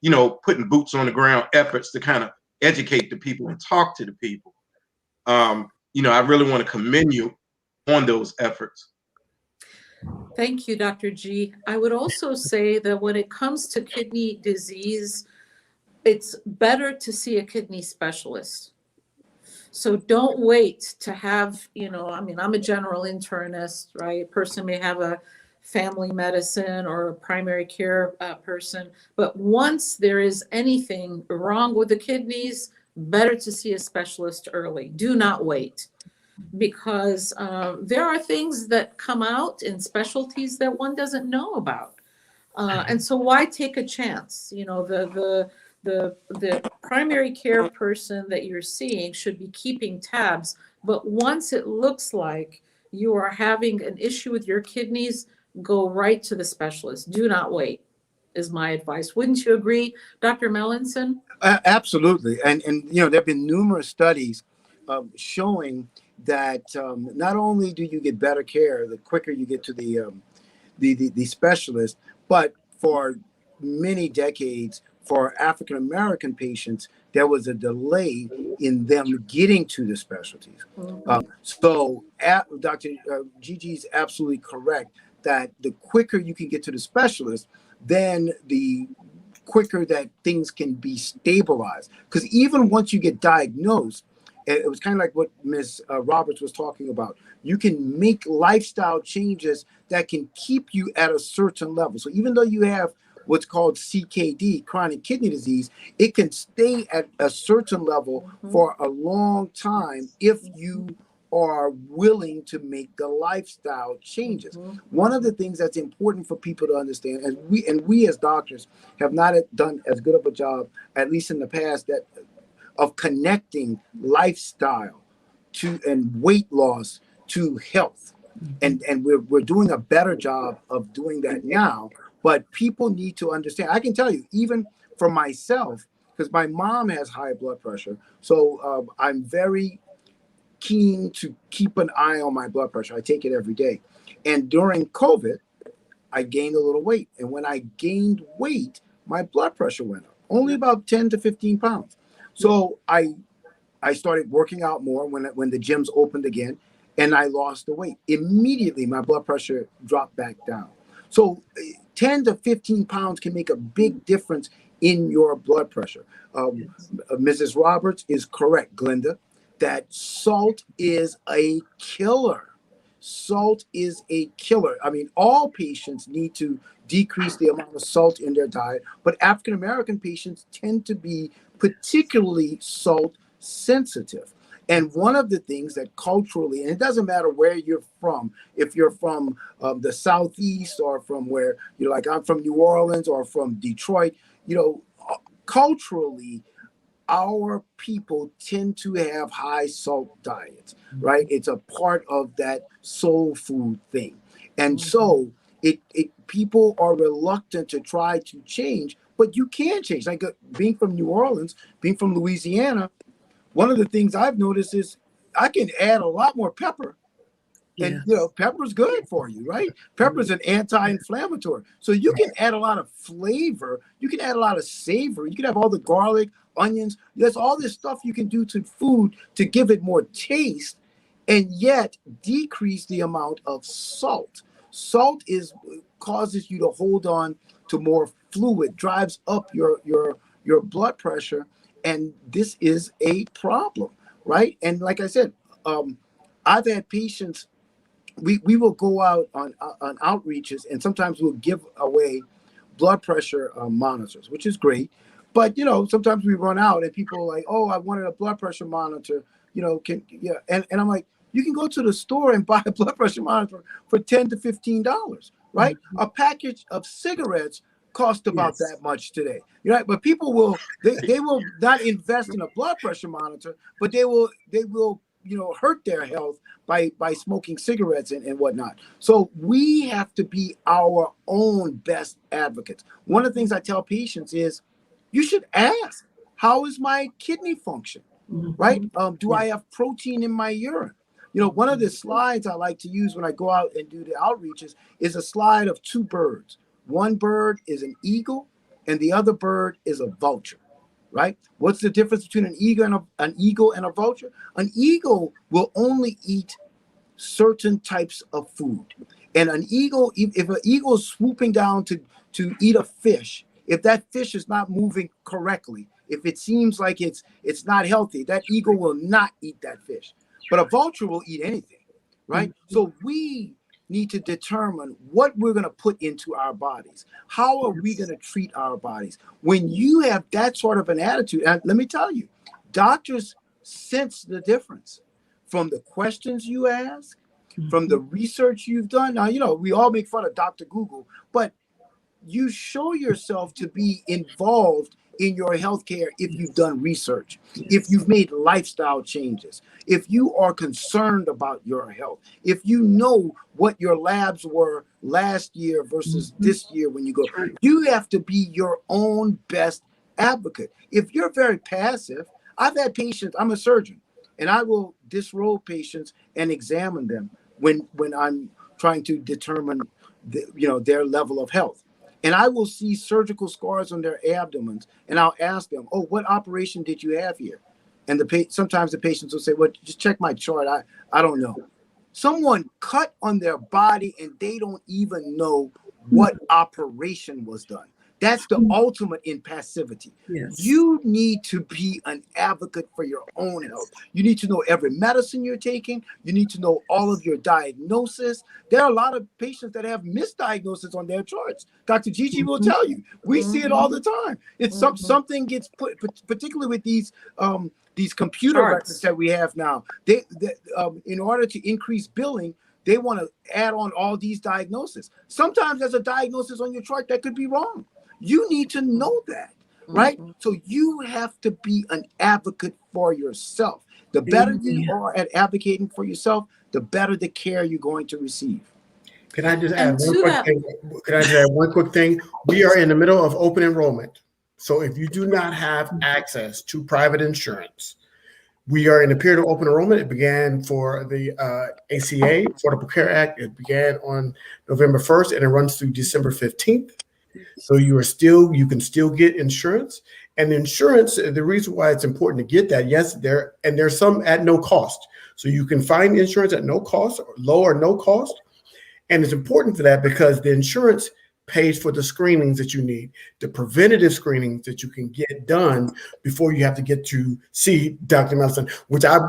Speaker 3: putting boots on the ground efforts to kind of educate the people and talk to the people. I really want to commend you on those efforts.
Speaker 2: Thank you, Dr. G. I would also say that when it comes to kidney disease, it's better to see a kidney specialist. So don't wait to have, I'm a general internist, right? A person may have a family medicine or a primary care person, but once there is anything wrong with the kidneys, better to see a specialist early. Do not wait, because there are things that come out in specialties that one doesn't know about. And so why take a chance? The primary care person that you're seeing should be keeping tabs, but once it looks like you are having an issue with your kidneys, go right to the specialist. Do not wait, is my advice. Wouldn't you agree, Dr. Melancon?
Speaker 6: Absolutely, and there have been numerous studies showing that not only do you get better care the quicker you get to the specialist, but for many decades, for African American patients, there was a delay in them getting to the specialties.
Speaker 2: Mhm.
Speaker 6: Dr. Gigi is absolutely correct that the quicker you can get to the specialist, then the quicker that things can be stabilized. Because even once you get diagnosed, it was kind of like what Ms. Roberts was talking about. You can make lifestyle changes that can keep you at a certain level. So even though you have what's called CKD, chronic kidney disease, it can stay at a certain level for a long time if you are willing to make the lifestyle changes. One of the things that's important for people to understand, and we as doctors have not done as good of a job, at least in the past, that of connecting lifestyle to and weight loss to health. And we're doing a better job of doing that now, but people need to understand. I can tell you, even for myself, because my mom has high blood pressure, so I'm very keen to keep an eye on my blood pressure. I take it every day. And during COVID, I gained a little weight. And when I gained weight, my blood pressure went up, only about 10 to 15 pounds. So I started working out more when the gyms opened again, and I lost the weight. Immediately, my blood pressure dropped back down. So 10 to 15 pounds can make a big difference in your blood pressure. Mrs. Roberts is correct, Glenda, that salt is a killer. Salt is a killer. I mean, all patients need to decrease the amount of salt in their diet, but African American patients tend to be particularly salt sensitive. And one of the things that culturally, and it doesn't matter where you're from, if you're from the Southeast or from where, like I'm from New Orleans or from Detroit, culturally, our people tend to have high salt diets, right? It's a part of that soul food thing. And so it people are reluctant to try to change, but you can change. Like being from New Orleans, being from Louisiana, one of the things I've noticed is I can add a lot more pepper. And pepper's good for you, right? Pepper's an anti-inflammatory. So you can add a lot of flavor, you can add a lot of savor, you can have all the garlic, onions. There's all this stuff you can do to food to give it more taste and yet decrease the amount of salt. Salt causes you to hold on to more fluid, drives up your blood pressure, and this is a problem, right? And like I said, I've had patients. We will go out on outreaches, and sometimes we'll give away blood pressure monitors, which is great. But sometimes we run out, and people are like, "Oh, I wanted a blood pressure monitor." And I'm like, you can go to the store and buy a blood pressure monitor for $10 to $15, right? A package of cigarettes cost about that much today, right? But people will they will not invest in a blood pressure monitor, but they will hurt their health by smoking cigarettes and whatnot. So we have to be our own best advocates. One of the things I tell patients is you should ask, how is my kidney function, right? Do I have protein in my urine? One of the slides I like to use when I go out and do the outreaches is a slide of two birds. One bird is an eagle and the other bird is a vulture. Right? What's the difference between an eagle and a vulture? An eagle will only eat certain types of food. And an eagle, if an eagle is swooping down to eat a fish, if that fish is not moving correctly, if it seems like it's not healthy, that eagle will not eat that fish. But a vulture will eat anything, right? So we need to determine what we're going to put into our bodies. How are we going to treat our bodies? When you have that sort of an attitude, and let me tell you, doctors sense the difference from the questions you ask, from the research you've done. Now, we all make fun of Dr. Google, but you show yourself to be involved in your healthcare if you've done research, if you've made lifestyle changes, if you are concerned about your health, if you know what your labs were last year versus this year when you go. You have to be your own best advocate. If you're very passive, I've had patients, I'm a surgeon, and I will disrobe patients and examine them when I'm trying to determine their level of health. And I will see surgical scars on their abdomens, and I'll ask them, "Oh, what operation did you have here?" And sometimes the patients will say, "Well, just check my chart. I don't know." Someone cut on their body, and they don't even know what operation was done. That's the ultimate in passivity. You need to be an advocate for your own health. You need to know every medicine you're taking. You need to know all of your diagnosis. There are a lot of patients that have misdiagnosis on their charts. Dr. Gigi will tell you. We see it all the time. It's something gets put, particularly with these computer records that we have now. They in order to increase billing, they want to add on all these diagnoses. Sometimes there's a diagnosis on your chart that could be wrong. You need to know that. right?
Speaker 2: Mhm.
Speaker 6: So you have to be an advocate for yourself. The better you
Speaker 5: Amen.
Speaker 6: are at advocating for yourself, the better the care you're going to receive.
Speaker 1: Can I just add
Speaker 2: And
Speaker 1: one
Speaker 2: to
Speaker 1: quick
Speaker 2: that,
Speaker 1: thing? Can I just add one quick thing? We are in the middle of open enrollment. So if you do not have access to private insurance, we are in a period of open enrollment. It began for the ACA, Affordable Care Act. It began on November 1st and it runs through December 15th. So you can still get insurance. And insurance, the reason why it's important to get that, yes, there's some at no cost. So you can find insurance at no cost, or low or no cost. And it's important for that because the insurance pays for the screenings that you need, the preventative screenings that you can get done before you have to get to see Dr. Melson, which I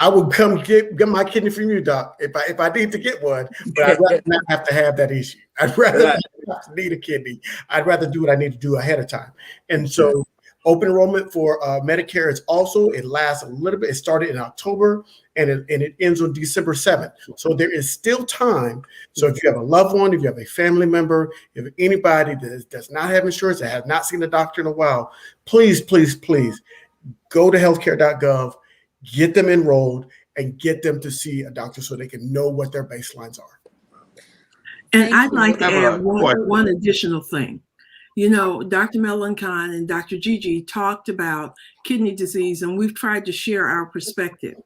Speaker 1: would come get my kidney from you, doc, if I need to get one, but I'd rather not have to have that issue. I'd rather
Speaker 6: Right.
Speaker 1: not have to need a kidney. I'd rather do what I need to do ahead of time. And so open enrollment for Medicare is also, it lasts a little bit. It started in October and it ends on December 7th. So there is still time. So if you have a loved one, if you have a family member, if anybody that does not have insurance, that has not seen a doctor in a while, please, please, please go to healthcare.gov, get them enrolled, and get them to see a doctor so they can know what their baselines are.
Speaker 5: And
Speaker 2: thank
Speaker 5: I'd
Speaker 2: you.
Speaker 5: like to
Speaker 3: I have
Speaker 5: add
Speaker 3: a question.
Speaker 5: one additional thing. You know, Dr. Melancon and Dr. Gigi talked about kidney disease, and we've tried to share our perspective.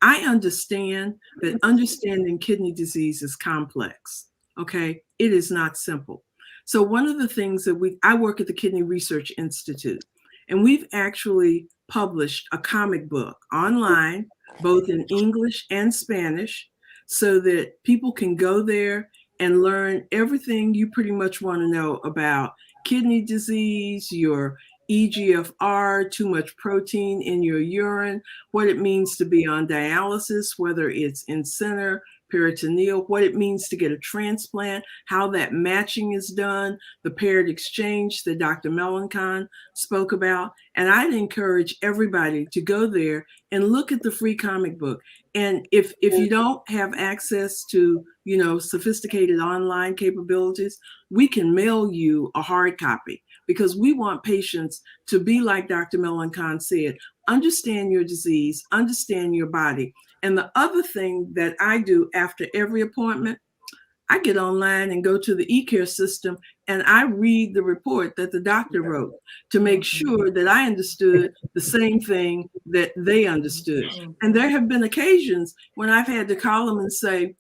Speaker 5: I understand that understanding kidney disease is complex. Okay, it is not simple. So one of the things that I work at the Kidney Research Institute, and we've actually published a comic book online, both in English and Spanish, so that people can go there and learn everything you pretty much want to know about kidney disease, your EGFR, too much protein in your urine, what it means to be on dialysis, whether it's in center, peritoneal, what it means to get a transplant, how that matching is done, the paired exchange that Dr. Melancon spoke about. And I'd encourage everybody to go there and look at the free comic book. And if you don't have access to, you know, sophisticated online capabilities, we can mail you a hard copy because we want patients to be like Dr. Melancon said, understand your disease, understand your body. And the other thing that I do after every appointment, I get online and go to the eCare system and I read the report that the doctor wrote to make sure that I understood the same thing that they understood. And there have been occasions when I've had to call them and say,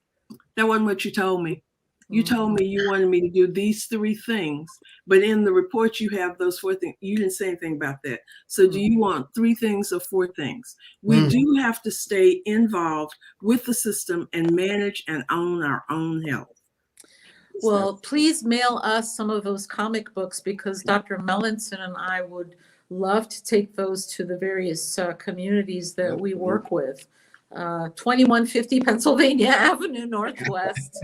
Speaker 5: that wasn't what you told me. You told me you wanted me to do these 3 things, but in the report you have those 4 things. You didn't say anything about that. So do you want 3 things or 4 things? We do have to stay involved with the system and manage and own our own health.
Speaker 2: Well, please mail us some of those comic books because Dr. Melanson and I would love to take those to the various communities that we work with. 2150 Pennsylvania Avenue Northwest,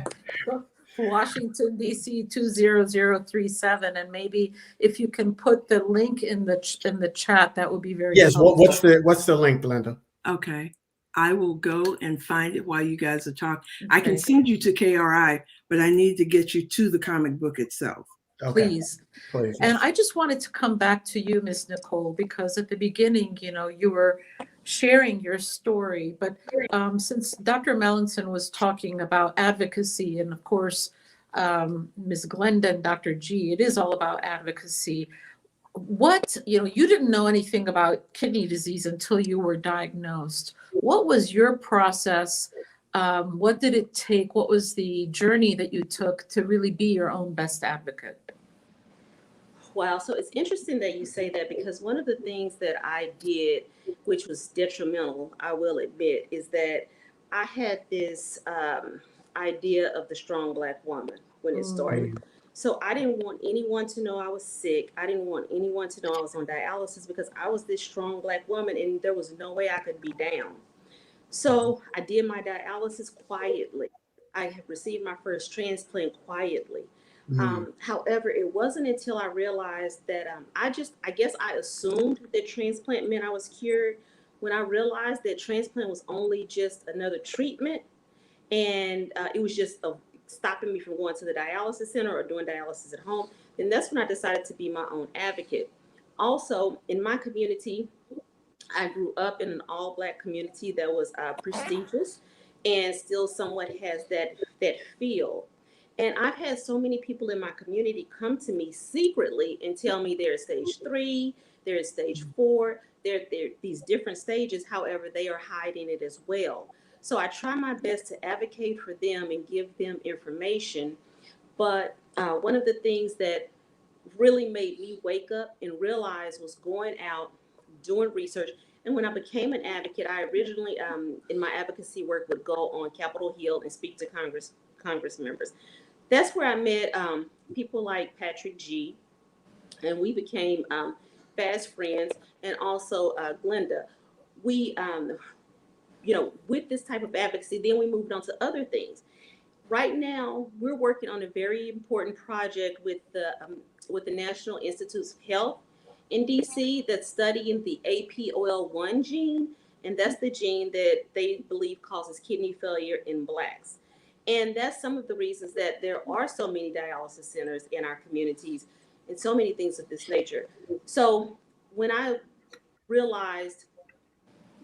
Speaker 2: Washington, D.C. 20037. And maybe if you can put the link in the chat, that would be very
Speaker 1: Yes.
Speaker 2: helpful.
Speaker 1: What's the link, Glenda?
Speaker 5: Okay. I will go and find it while you guys are talking. I can send you to KRI, but I need to get you to the comic book itself.
Speaker 1: Okay.
Speaker 2: Please.
Speaker 1: Please.
Speaker 2: And I just wanted to come back to you, Ms. Nicole, because at the beginning, you know, you were sharing your story, but since Dr. Melanson was talking about advocacy, and of course, Ms. Glenda and Dr. G, it is all about advocacy. You didn't know anything about kidney disease until you were diagnosed. What was your process? What did it take? What was the journey that you took to really be your own best advocate?
Speaker 4: Wow, so it's interesting that you say that because one of the things that I did, which was detrimental, I will admit, is that I had this idea of the strong Black woman when it started. So I didn't want anyone to know I was sick. I didn't want anyone to know I was on dialysis because I was this strong Black woman and there was no way I could be down. So I did my dialysis quietly. I received my first transplant quietly. However, it wasn't until I realized that I guess I assumed that transplant meant I was cured when I realized that transplant was only just another treatment. And it was just stopping me from going to the dialysis center or doing dialysis at home. And that's when I decided to be my own advocate. Also, in my community, I grew up in an all-Black community that was prestigious and still somewhat has that feel. And I've had so many people in my community come to me secretly and tell me they're stage 3, they're stage 4, they're these different stages. However, they are hiding it as well. So I try my best to advocate for them and give them information. But one of the things that really made me wake up and realize was going out, doing research. And when I became an advocate, I originally, in my advocacy work, would go on Capitol Hill and speak to Congress members. That's where I met people like Patrick G, and we became fast friends, and also Glenda. We, with this type of advocacy, then we moved on to other things. Right now, we're working on a very important project with the National Institutes of Health in DC that's studying the APOL1 gene, and that's the gene that they believe causes kidney failure in Blacks. And that's some of the reasons that there are so many dialysis centers in our communities and so many things of this nature. So when I realized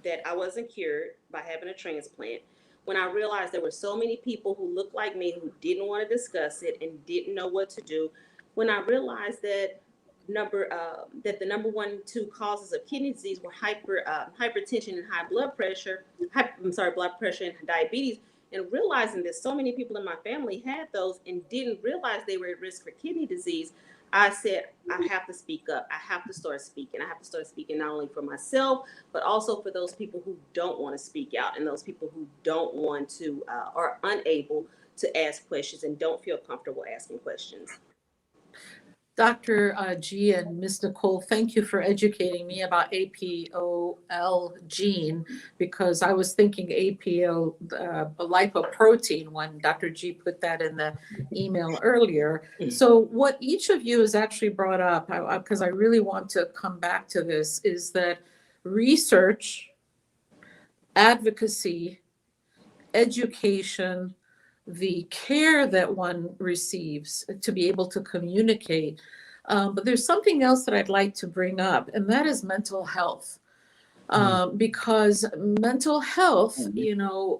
Speaker 4: that I wasn't cured by having a transplant, when I realized there were so many people who looked like me who didn't want to discuss it and didn't know what to do, when I realized that the number 1, 2 causes of kidney disease were hypertension and high blood pressure, blood pressure and diabetes, and realizing that so many people in my family had those and didn't realize they were at risk for kidney disease, I said, I have to speak up. I have to start speaking. I have to start speaking not only for myself, but also for those people who don't want to speak out and those people who don't want to, are unable to ask questions and don't feel comfortable asking questions.
Speaker 2: Dr. G and Ms. Nicole, thank you for educating me about APOL gene, because I was thinking APO lipoprotein when Dr. G put that in the email earlier. So what each of you has actually brought up, because I really want to come back to this, is that research, advocacy, education, the care that one receives to be able to communicate. But there's something else that I'd like to bring up, and that is mental health. Because mental health,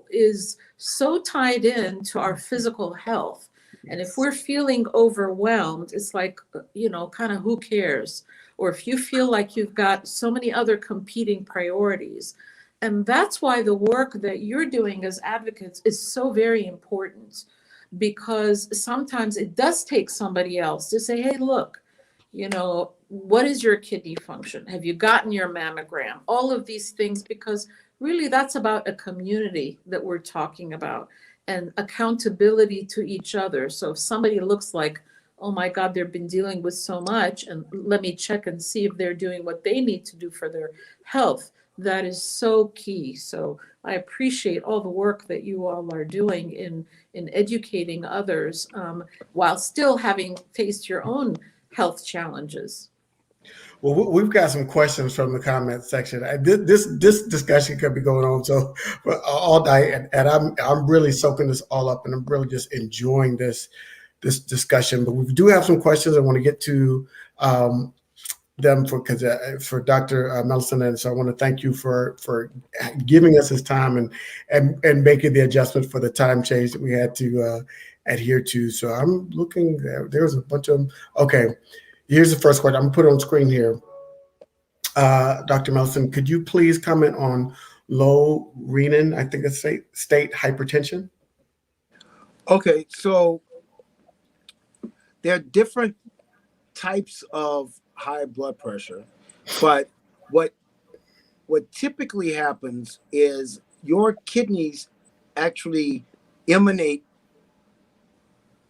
Speaker 2: is so tied in to our physical health. And if we're feeling overwhelmed, it's like, kind of who cares? Or if you feel like you've got so many other competing priorities. And that's why the work that you're doing as advocates is so very important, because sometimes it does take somebody else to say, hey, look, what is your kidney function? Have you gotten your mammogram? All of these things, because really that's about a community that we're talking about and accountability to each other. So if somebody looks like, oh my God, they've been dealing with so much, and let me check and see if they're doing what they need to do for their health. That is so key. So I appreciate all the work that you all are doing in educating others, while still having faced your own health challenges.
Speaker 1: Well, we've got some questions from the comment section. This discussion could be going on so all night, and I'm really soaking this all up, and I'm really just enjoying this discussion. But we do have some questions I want to get to them for Dr. Melancon, and so I want to thank you for giving us this time and making the adjustment for the time change that we had to adhere to. So I'm looking. There's a bunch of them. Okay. Here's the first question. I'm going to put it on screen here. Dr. Melancon, could you please comment on low renal, I think it's state hypertension?
Speaker 6: Okay, so there are different types of high blood pressure, but what typically happens is your kidneys actually emanate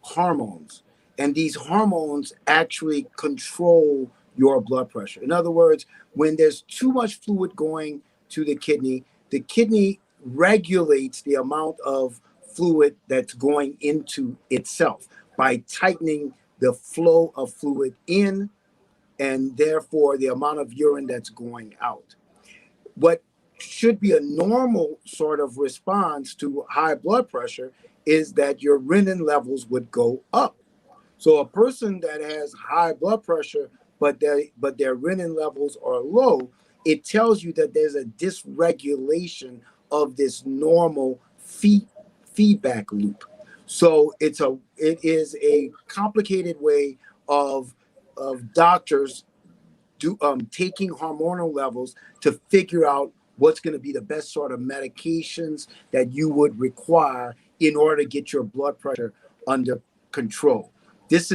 Speaker 6: hormones. And these hormones actually control your blood pressure. In other words, when there's too much fluid going to the kidney regulates the amount of fluid that's going into itself by tightening the flow of fluid in, and therefore the amount of urine that's going out. What should be a normal sort of response to high blood pressure is that your renin levels would go up. So a person that has high blood pressure but their renin levels are low, it tells you that there's a dysregulation of this normal feedback loop. So it is a complicated way of doctors taking hormonal levels to figure out what's going to be the best sort of medications that you would require in order to get your blood pressure under control. These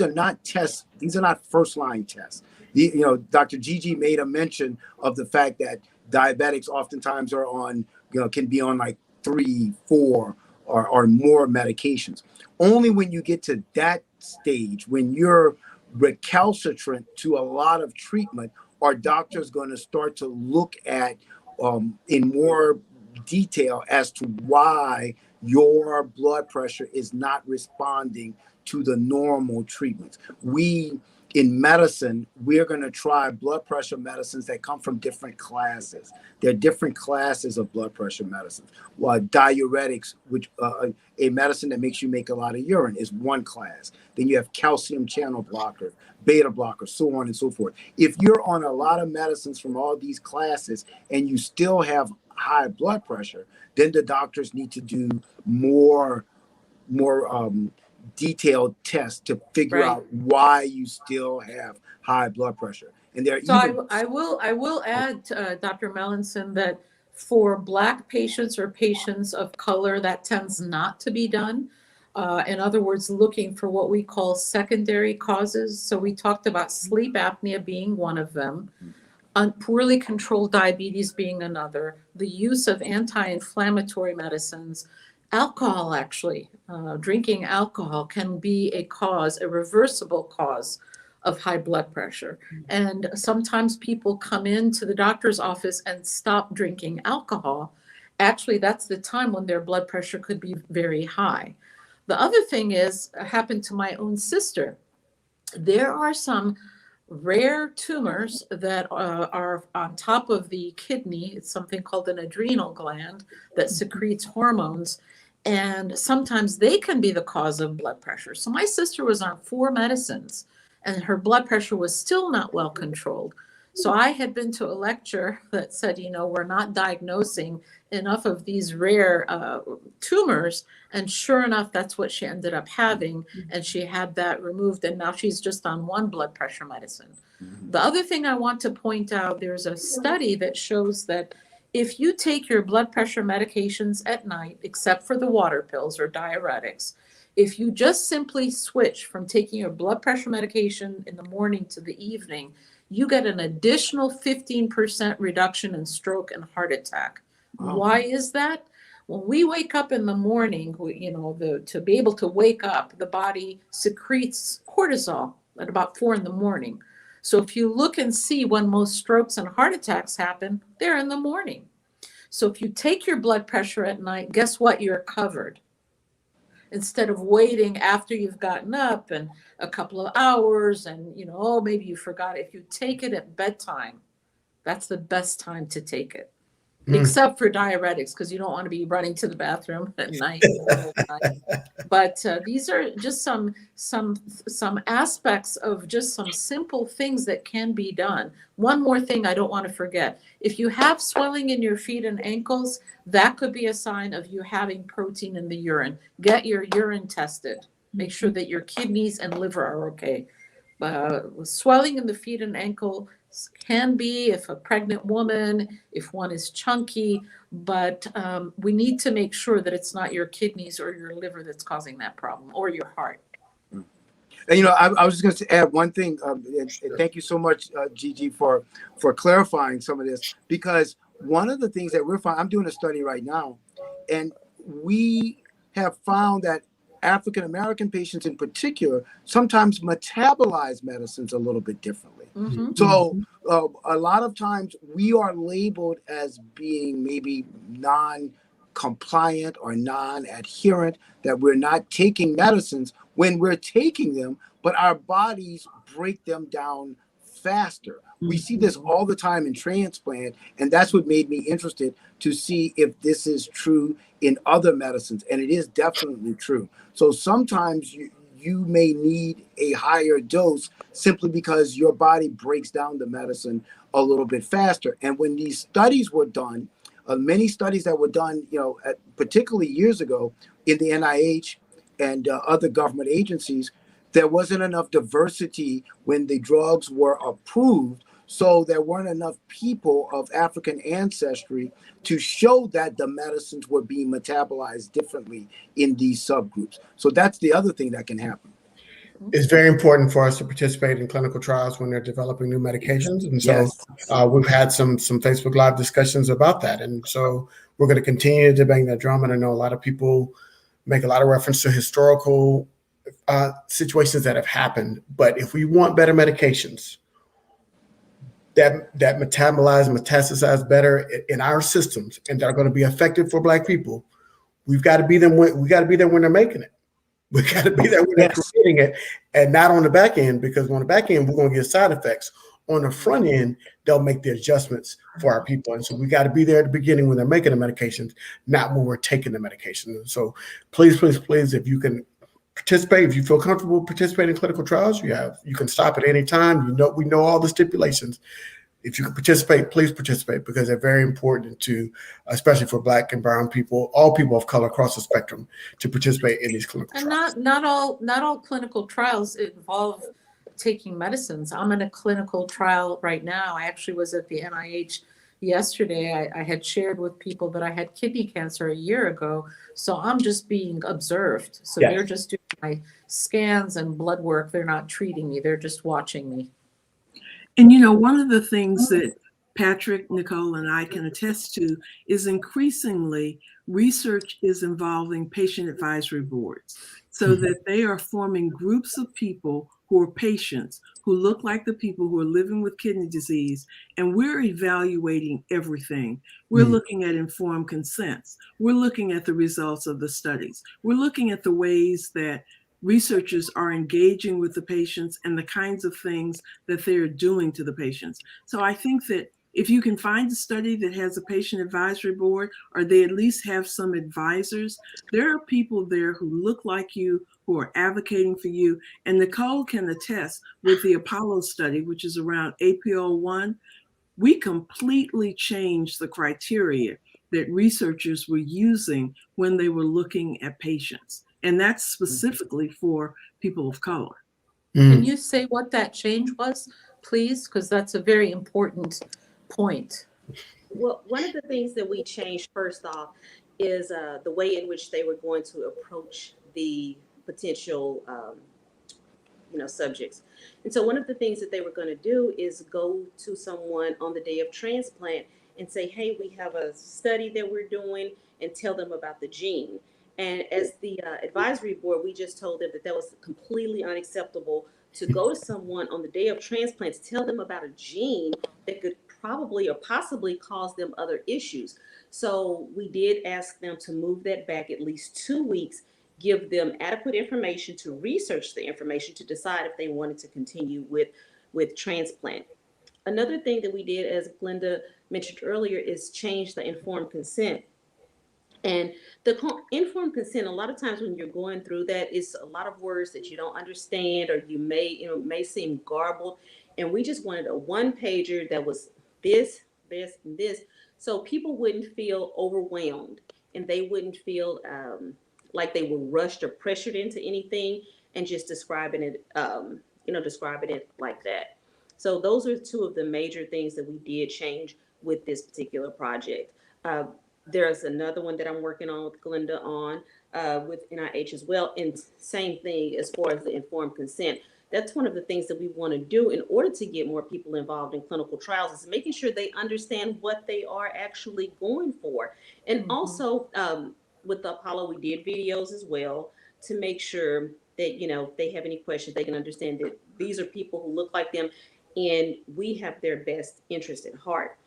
Speaker 6: are not tests. These are not first line tests. Dr. Gigi made a mention of the fact that diabetics oftentimes are on, can be on like 3, 4 or more medications. Only when you get to that stage, when you're recalcitrant to a lot of treatment, are doctors going to start to look at in more detail as to why your blood pressure is not responding to the normal treatments. In medicine, we're going to try blood pressure medicines that come from different classes. There are different classes of blood pressure medicines. Diuretics, which a medicine that makes you make a lot of urine, is one class. Then you have calcium channel blockers, beta blockers, so on and so forth. If you're on a lot of medicines from all these classes and you still have high blood pressure, then the doctors need to do more detailed tests to figure out why you still have high blood pressure. And
Speaker 2: I will add, Dr. Melancon, that for Black patients or patients of color, that tends not to be done. In other words, looking for what we call secondary causes. So we talked about sleep apnea being one of them, poorly controlled diabetes being another, the use of anti-inflammatory medicines. Alcohol, actually, drinking alcohol can be a reversible cause of high blood pressure. And sometimes people come into the doctor's office and stop drinking alcohol. Actually, that's the time when their blood pressure could be very high. The other thing happened to my own sister. There are some rare tumors that are on top of the kidney. It's something called an adrenal gland that secretes hormones. And sometimes they can be the cause of blood pressure. So my sister was on 4 medicines and her blood pressure was still not well controlled. So I had been to a lecture that said, we're not diagnosing enough of these rare tumors. And sure enough, that's what she ended up having. And she had that removed. And now she's just on 1 blood pressure medicine. The other thing I want to point out, there's a study that shows that if you take your blood pressure medications at night, except for the water pills or diuretics, if you just simply switch from taking your blood pressure medication in the morning to the evening, you get an additional 15% reduction in stroke and heart attack. Wow. Why is that? When we wake up in the morning, to be able to wake up, the body secretes cortisol at about 4 in the morning. So if you look and see when most strokes and heart attacks happen, they're in the morning. So if you take your blood pressure at night, guess what? You're covered. Instead of waiting after you've gotten up and a couple of hours and, maybe you forgot. If you take it at bedtime, that's the best time to take it. Except for diuretics, because you don't want to be running to the bathroom at night. But these are just some aspects of just some simple things that can be done. One more thing I don't want to forget. If you have swelling in your feet and ankles, that could be a sign of you having protein in the urine. Get your urine tested. Make sure that your kidneys and liver are okay. Swelling in the feet and ankle can be if a pregnant woman, if one is chunky, but we need to make sure that it's not your kidneys or your liver that's causing that problem, or your heart.
Speaker 6: And I was just going to add one thing. And thank you so much, Gigi, for clarifying some of this, because one of the things that we're finding, I'm doing a study right now, and we have found that African American patients in particular sometimes metabolize medicines a little bit differently. Mm-hmm. So a lot of times we are labeled as being maybe non-compliant or non-adherent, that we're not taking medicines when we're taking them, but our bodies break them down faster. We see this all the time in transplant, and that's what made me interested to see if this is true in other medicines, and it is definitely true. So sometimes you may need a higher dose simply because your body breaks down the medicine a little bit faster. And when these studies were done, many studies that were done, particularly years ago in the NIH and other government agencies, there wasn't enough diversity when the drugs were approved. So there weren't enough people of African ancestry to show that the medicines were being metabolized differently in these subgroups. So that's the other thing that can happen.
Speaker 1: It's very important for us to participate in clinical trials when they're developing new medications. And so
Speaker 6: Yes.
Speaker 1: we've had some Facebook Live discussions about that. And so we're going to continue to bang that drum. And I know a lot of people make a lot of reference to historical situations that have happened. But if we want better medications that metabolize and metastasize better in our systems and that are going to be effective for Black people, we've got to be them. We got to be there when they're making it. We got to be there when they're creating it, and not on the back end, because on the back end we're going to get side effects. On the front end, they'll make the adjustments for our people, and so we got to be there at the beginning when they're making the medications, not when we're taking the medication. And so, please, if you can participate, if you feel comfortable participating in clinical trials, you can stop at any time. We know all the stipulations. If you can participate, please participate, because they're very important especially for Black and brown people, all people of color across the spectrum, to participate in these clinical trials.
Speaker 2: And not all clinical trials involve taking medicines. I'm in a clinical trial right now. I actually was at the NIH yesterday. I had shared with people that I had kidney cancer a year ago. So I'm just being observed. So
Speaker 1: Yes.
Speaker 2: They're just doing my scans and blood work. They're not treating me. They're just watching me.
Speaker 5: And one of the things that Patrick, Nicole, and I can attest to is increasingly research is involving patient advisory boards, so that they are forming groups of people who are patients, who look like the people who are living with kidney disease, and we're evaluating everything. We're looking at informed consents. We're looking at the results of the studies. We're looking at the ways that researchers are engaging with the patients and the kinds of things that they're doing to the patients. So I think that if you can find a study that has a patient advisory board, or they at least have some advisors, there are people there who look like you, who are advocating for you. And Nicole can attest with the Apollo study, which is around APO1, we completely changed the criteria that researchers were using when they were looking at patients. And that's specifically for people of color.
Speaker 2: Can you say what that change was, please? Because that's a very important point.
Speaker 4: Well, one of the things that we changed first off is the way in which they were going to approach the potential, subjects. And so one of the things that they were going to do is go to someone on the day of transplant and say, hey, we have a study that we're doing, and tell them about the gene. And as the advisory board, we just told them that was completely unacceptable to go to someone on the day of transplant to tell them about a gene that could probably or possibly cause them other issues. So we did ask them to move that back at least 2 weeks, give them adequate information to research the information to decide if they wanted to continue with transplant. Another thing that we did, as Glenda mentioned earlier, is change the informed consent. And the informed consent, a lot of times when you're going through that, it's a lot of words that you don't understand, or you may seem garbled. And we just wanted a one pager that was this, this, and this, so people wouldn't feel overwhelmed, and they wouldn't feel like they were rushed or pressured into anything, and just describing it like that. So those are two of the major things that we did change with this particular project. There's another one that I'm working on with Glenda with NIH as well. And same thing as far as the informed consent. That's one of the things that we want to do in order to get more people involved in clinical trials, is making sure they understand what they are actually going for. And also with the Apollo, we did videos as well to make sure that, if they have any questions, they can understand that these are people who look like them, and we have their best interest at heart.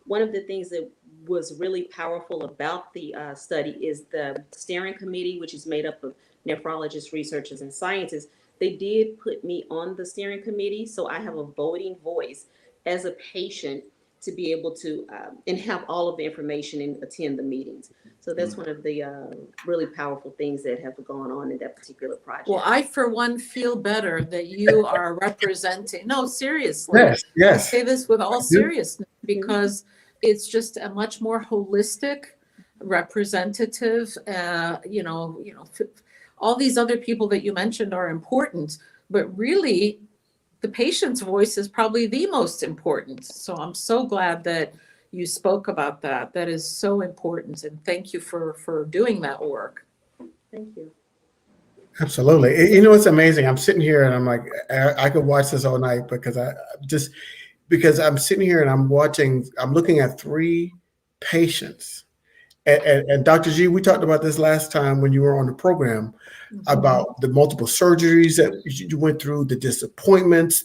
Speaker 4: One of the things that was really powerful about the study is the steering committee, which is made up of nephrologists, researchers, and scientists. They did put me on the steering committee, so I have a voting voice as a patient to be able to and have all of the information and attend the meetings. So that's one of the really powerful things that have gone on in that particular project.
Speaker 2: Well, I, for one, feel better that you are representing. No, seriously.
Speaker 1: Yes,
Speaker 2: I
Speaker 1: yes.
Speaker 2: say this with all seriousness because it's just a much more holistic, representative, all these other people that you mentioned are important, but really the patient's voice is probably the most important. So I'm so glad that you spoke about that. That is so important. And thank you for doing that work.
Speaker 4: Thank you.
Speaker 1: Absolutely. You know, it's amazing. I'm sitting here and I'm like, I could watch this all night because I'm sitting here and I'm looking at 3 patients. And Dr. G, we talked about this last time when you were on the program about the multiple surgeries that you went through, the disappointments,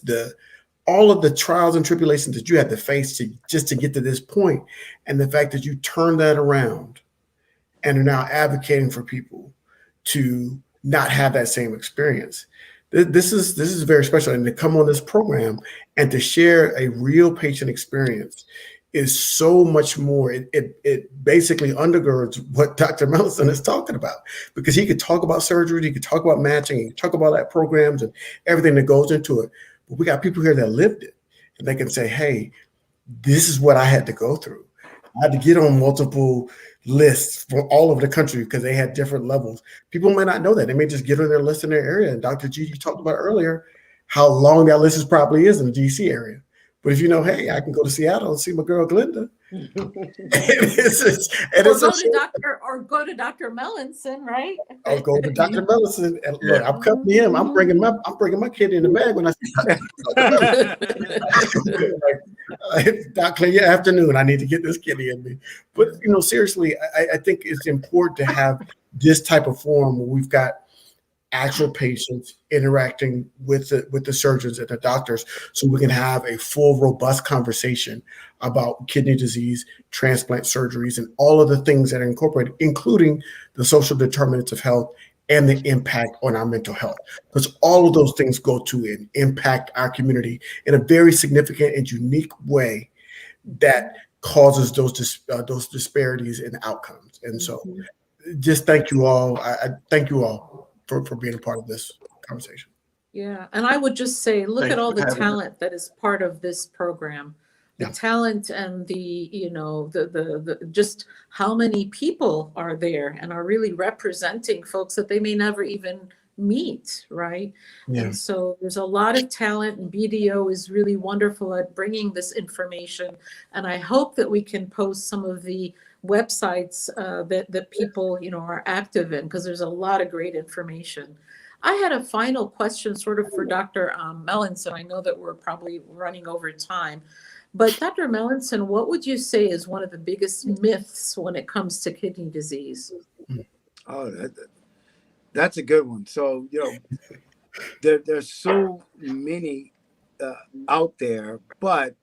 Speaker 1: all of the trials and tribulations that you had to face just to get to this point, and the fact that you turned that around and are now advocating for people to not have that same experience. This is very special, and to come on this program and to share a real patient experience is so much more. It basically undergirds what Dr. Melancon is talking about, because he could talk about surgery, he could talk about matching, he could talk about that programs and everything that goes into it. But we got people here that lived it, and they can say, "Hey, this is what I had to go through. I had to get on multiple lists from all over the country because they had different levels." People may not know that. They may just get on their list in their area. And Dr. Gigi talked about earlier how long that list probably is in the DC area. But if you know, hey, I can go to Seattle and see my girl Glenda.
Speaker 2: Or go to Dr. Melanson, right?
Speaker 1: I'll go to Dr. Melanson and look, I'm coming to him. I'm bringing my kid in the bag when I see Dr. Your afternoon. I need to get this kitty in me. But seriously, I think it's important to have this type of forum where we've got actual patients interacting with the surgeons and the doctors, so we can have a full, robust conversation about kidney disease, transplant surgeries, and all of the things that are incorporated, including the social determinants of health and the impact on our mental health. Because all of those things go to and impact our community in a very significant and unique way that causes those disparities in outcomes. And so just thank you all. I thank you all for being a part of this conversation.
Speaker 2: Yeah, and I would just say, look at all the talent that is part of this program. The talent and the just how many people are there and are really representing folks that they may never even meet, right? Yeah. And so there's a lot of talent, and BDO is really wonderful at bringing this information. And I hope that we can post some of the websites that people are active in, because there's a lot of great information. I had a final question sort of for Dr. Melancon. I know that we're probably running over time, but Dr. Melancon, what would you say is one of the biggest myths when it comes to kidney disease?
Speaker 6: Oh, that's a good one. So, there's so many out there, but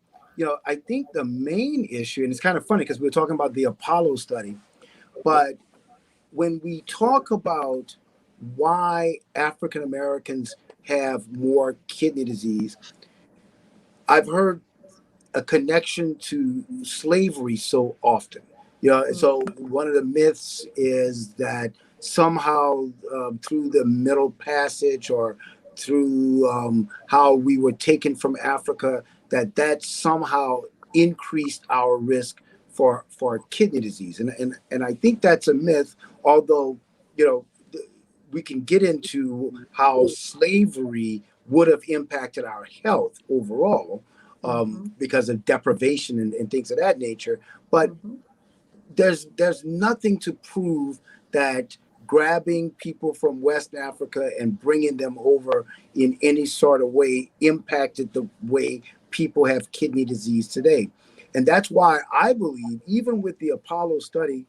Speaker 6: I think the main issue, and it's kind of funny because we were talking about the Apollo study, but when we talk about why African Americans have more kidney disease, I've heard a connection to slavery so often. So one of the myths is that somehow through the Middle Passage or through how we were taken from Africa, that somehow increased our risk for kidney disease. And I think that's a myth, although, we can get into how slavery would have impacted our health overall because of deprivation and things of that nature. But there's nothing to prove that grabbing people from West Africa and bringing them over in any sort of way impacted the way people have kidney disease today. And that's why I believe, even with the Apollo study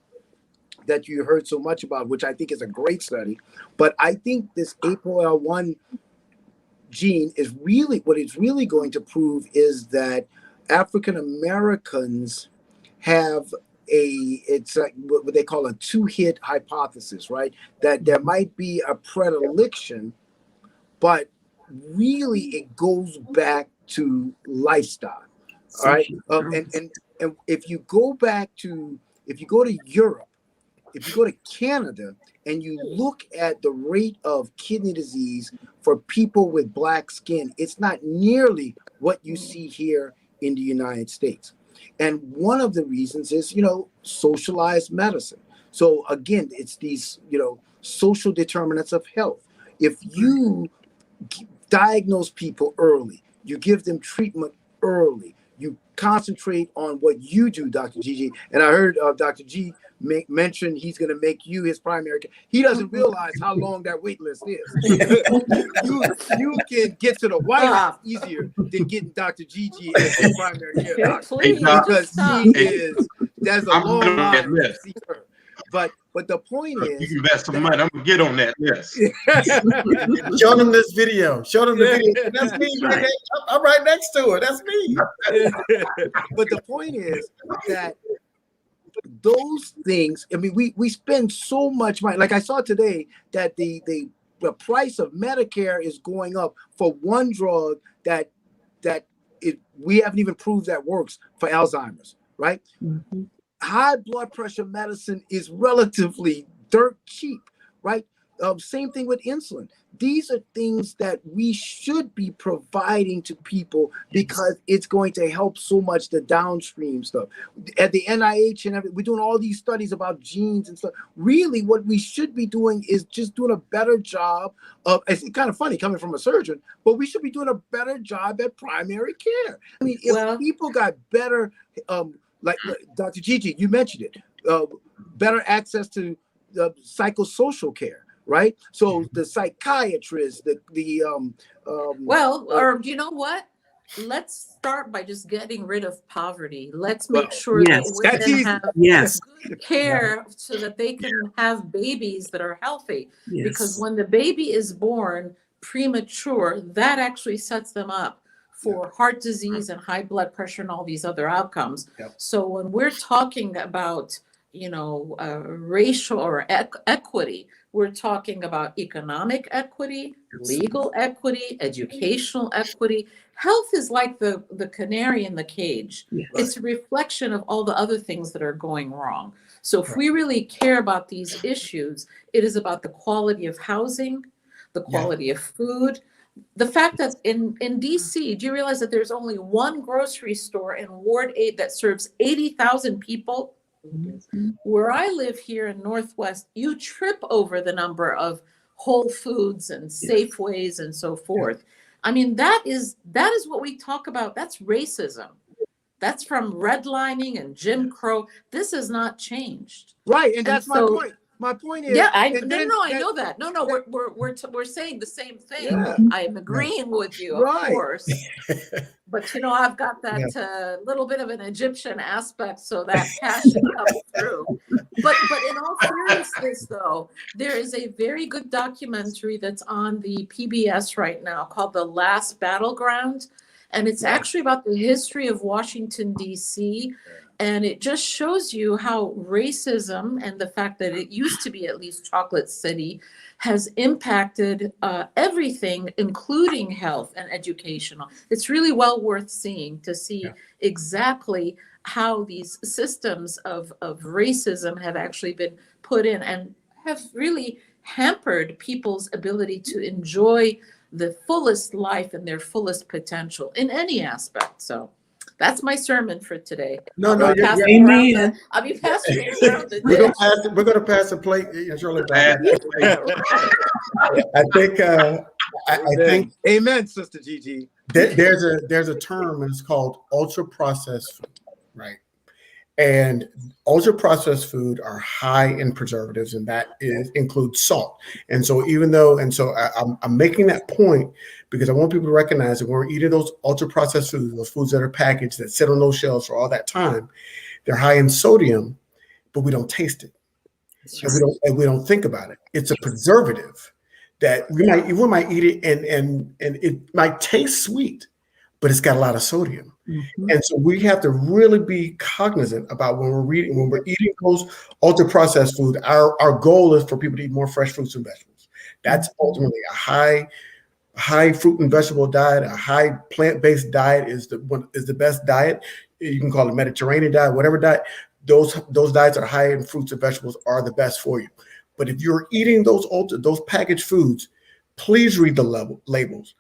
Speaker 6: that you heard so much about, which I think is a great study, but I think this APOL1 gene is really, what it's really going to prove is that African Americans have it's like what they call a two-hit hypothesis, right? That there might be a predilection, but really it goes back to lifestyle. All right. And if you go to Europe, if you go to Canada and you look at the rate of kidney disease for people with black skin, it's not nearly what you see here in the United States. And one of the reasons is, socialized medicine. So again, it's these, social determinants of health. If you diagnose people early, you give them treatment early, you concentrate on what you do, Dr. Gigi. And I heard Dr. G mention he's going to make you his primary care. He doesn't realize how long that wait list is. you can get to the White House easier than getting Dr. Gigi as your primary care doctor. Because there's a long line to see her. But the point is,
Speaker 3: you can invest some money. I'm gonna get on that list.
Speaker 1: Show them this video. Show them the video. That's me. Right. I'm right next to her. That's me.
Speaker 6: But the point is that those things. I mean, we spend so much money. Like I saw today that the price of Medicare is going up for one drug that we haven't even proved that works for Alzheimer's. Right. Mm-hmm. High blood pressure medicine is relatively dirt cheap, right? Same thing with insulin. These are things that we should be providing to people because it's going to help so much the downstream stuff. At the NIH and we're doing all these studies about genes and stuff. Really, what we should be doing is just doing a better job of, it's kind of funny coming from a surgeon, but we should be doing a better job at primary care. I mean, if people got better, like Dr. Gigi, you mentioned it, better access to psychosocial care, right? So the psychiatrist,
Speaker 2: or you know what? Let's start by just getting rid of poverty. Let's make sure that women have good care so that they can have babies that are healthy. Yes. Because when the baby is born premature, that actually sets them up for heart disease and high blood pressure and all these other outcomes. Yep. So when we're talking about, racial or equity, we're talking about economic equity, legal equity, educational equity. Health is like the canary in the cage. Yes. It's a reflection of all the other things that are going wrong. So if we really care about these issues, it is about the quality of housing, the quality of food. The fact that in DC, do you realize that there's only one grocery store in Ward 8 that serves 80,000 people? Mm-hmm. Where I live here in Northwest, you trip over the number of Whole Foods and Safeways and so forth. I mean, that is what we talk about. That's racism. That's from redlining and Jim Crow. This has not changed.
Speaker 6: Right, and that's my point. My point is,
Speaker 2: I know that. No, we're saying the same thing. Yeah. I am agreeing with you, of course. But I've got that little bit of an Egyptian aspect, so that passion comes through. But in all seriousness, though, there is a very good documentary that's on the PBS right now called "The Last Battleground," and it's actually about the history of Washington, D.C. And it just shows you how racism and the fact that it used to be at least Chocolate City has impacted everything, including health and educational. It's really well worth seeing to see exactly how these systems of racism have actually been put in and have really hampered people's ability to enjoy the fullest life and their fullest potential in any aspect. So that's my sermon for today.
Speaker 1: I'll be
Speaker 2: passing it around the dish.
Speaker 1: We're going to pass the plate. Shirley, I think.
Speaker 6: Amen, Sister Gigi.
Speaker 1: There's a term, and it's called ultra processed food, right? And ultra processed food are high in preservatives, and that includes salt. And so I'm making that point because I want people to recognize that when we're eating those ultra processed foods, those foods that are packaged that sit on those shelves for all that time, they're high in sodium, but we don't taste it. And we don't think about it. It's a preservative that we might eat it and it might taste sweet, but it's got a lot of sodium. Mm-hmm. And so we have to really be cognizant about when we're eating those ultra processed food. Our goal is for people to eat more fresh fruits and vegetables. That's ultimately a high high fruit and vegetable diet, a high plant-based diet is the best diet. You can call it Mediterranean diet, whatever diet. Those diets are high in fruits and vegetables are the best for you. But if you're eating those packaged foods, please read the labels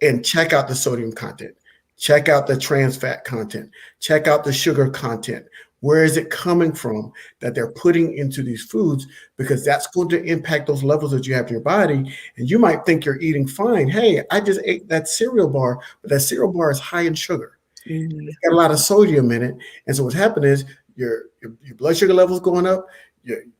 Speaker 1: and check out the sodium content. Check out the trans fat content. Check out the sugar content. Where is it coming from that they're putting into these foods? Because that's going to impact those levels that you have in your body. And you might think you're eating fine. Hey, I just ate that cereal bar, but that cereal bar is high in sugar.
Speaker 5: Mhm.
Speaker 1: It's got a lot of sodium in it. And so what's happening is your blood sugar levels going up,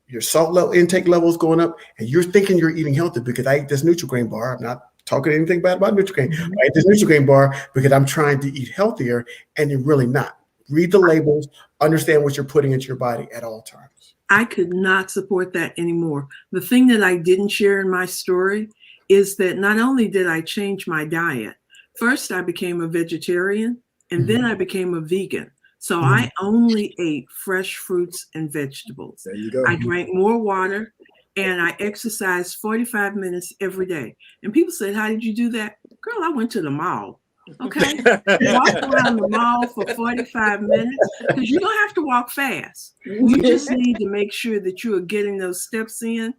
Speaker 1: your salt level intake levels going up, and you're thinking you're eating healthy because I ate this Nutri-Grain bar. I'm not talking anything bad about Nutri-Grain. I ate this Nutri-Grain bar because I'm trying to eat healthier, and you're really not. Read the labels, understand what you're putting into your body at all times.
Speaker 5: I could not support that anymore. The thing that I didn't share in my story is that not only did I change my diet, first I became a vegetarian and then I became a vegan. So I only ate fresh fruits and vegetables.
Speaker 6: There you go.
Speaker 5: I drank more water and I exercised 45 minutes every day. And people said, "How did you do that?" Girl, I went to the mall. Okay. Walk around the mall for 45 minutes because you don't have to walk fast. You just need to make sure that you are getting those steps in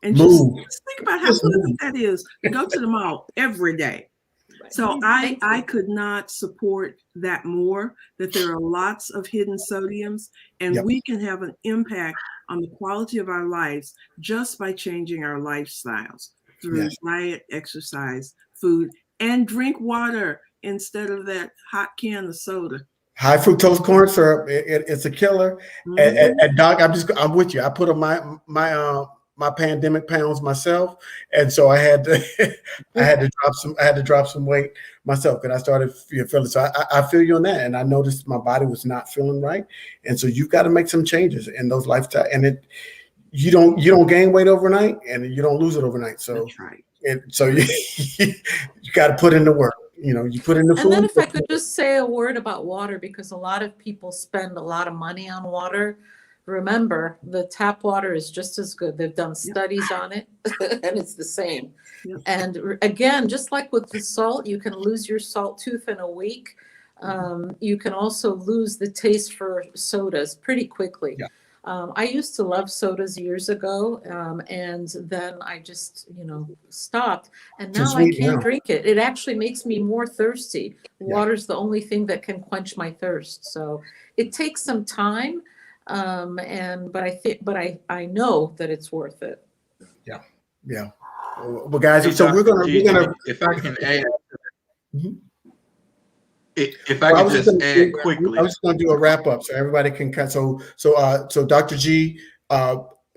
Speaker 5: and just think about how good that is to go to the mall every day. So I could not support that more, that there are lots of hidden sodiums and we can have an impact on the quality of our lives just by changing our lifestyles through diet, exercise, food, and drink water instead of that hot can of soda.
Speaker 1: High fructose corn syrup, it's a killer. And Doc, I'm with you. I put on my pandemic pounds myself, and so I had to drop some weight myself because I started feeling. So I feel you on that, and I noticed my body was not feeling right, and so you've got to make some changes in those lifestyle. And you don't gain weight overnight, and you don't lose it overnight. So
Speaker 5: that's right.
Speaker 1: So you got to put in the work. You put in the food.
Speaker 2: And then if I could just say a word about water, because a lot of people spend a lot of money on water. Remember, the tap water is just as good. They've done studies on it, and it's the same. And again, just like with the salt, you can lose your salt tooth in a week. You can also lose the taste for sodas pretty quickly. I used to love sodas years ago, and then I just, stopped. And now I can't drink it. It actually makes me more thirsty. Water's the only thing that can quench my thirst. So it takes some time, but I know that it's worth it.
Speaker 1: Yeah. Well, guys,
Speaker 3: Hey,
Speaker 1: so we're gonna.
Speaker 3: If I can add. If I could just add quickly,
Speaker 1: I was just going to do a wrap up so everybody can cut. So Dr. G,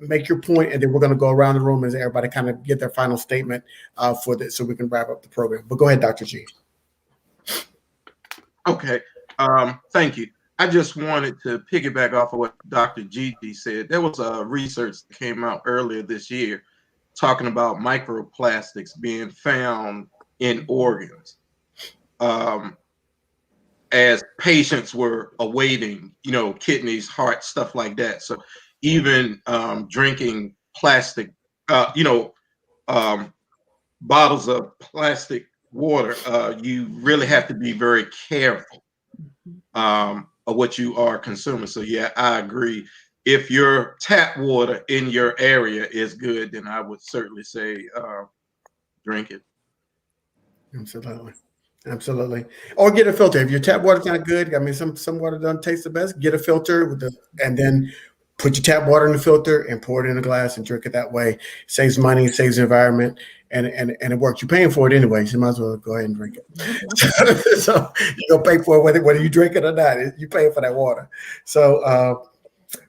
Speaker 1: make your point, and then we're going to go around the room as everybody kind of get their final statement for this, so we can wrap up the program. But go ahead, Dr. G.
Speaker 3: Okay. Thank you. I just wanted to piggyback off of what Dr. Gigi said. There was a research that came out earlier this year talking about microplastics being found in organs. As patients were awaiting, kidneys, heart, stuff like that. So even drinking plastic, bottles of plastic water, you really have to be very careful of what you are consuming. So yeah, I agree. If your tap water in your area is good, then I would certainly say drink it.
Speaker 1: Absolutely. Or get a filter. If your tap water's not good, I mean, some water doesn't taste the best. Get a filter and then put your tap water in the filter and pour it in a glass and drink it that way. Saves money, saves the environment, and it works. You're paying for it anyway, so you might as well go ahead and drink it. So you're gonna pay for it whether you drink it or not. You pay for that water. So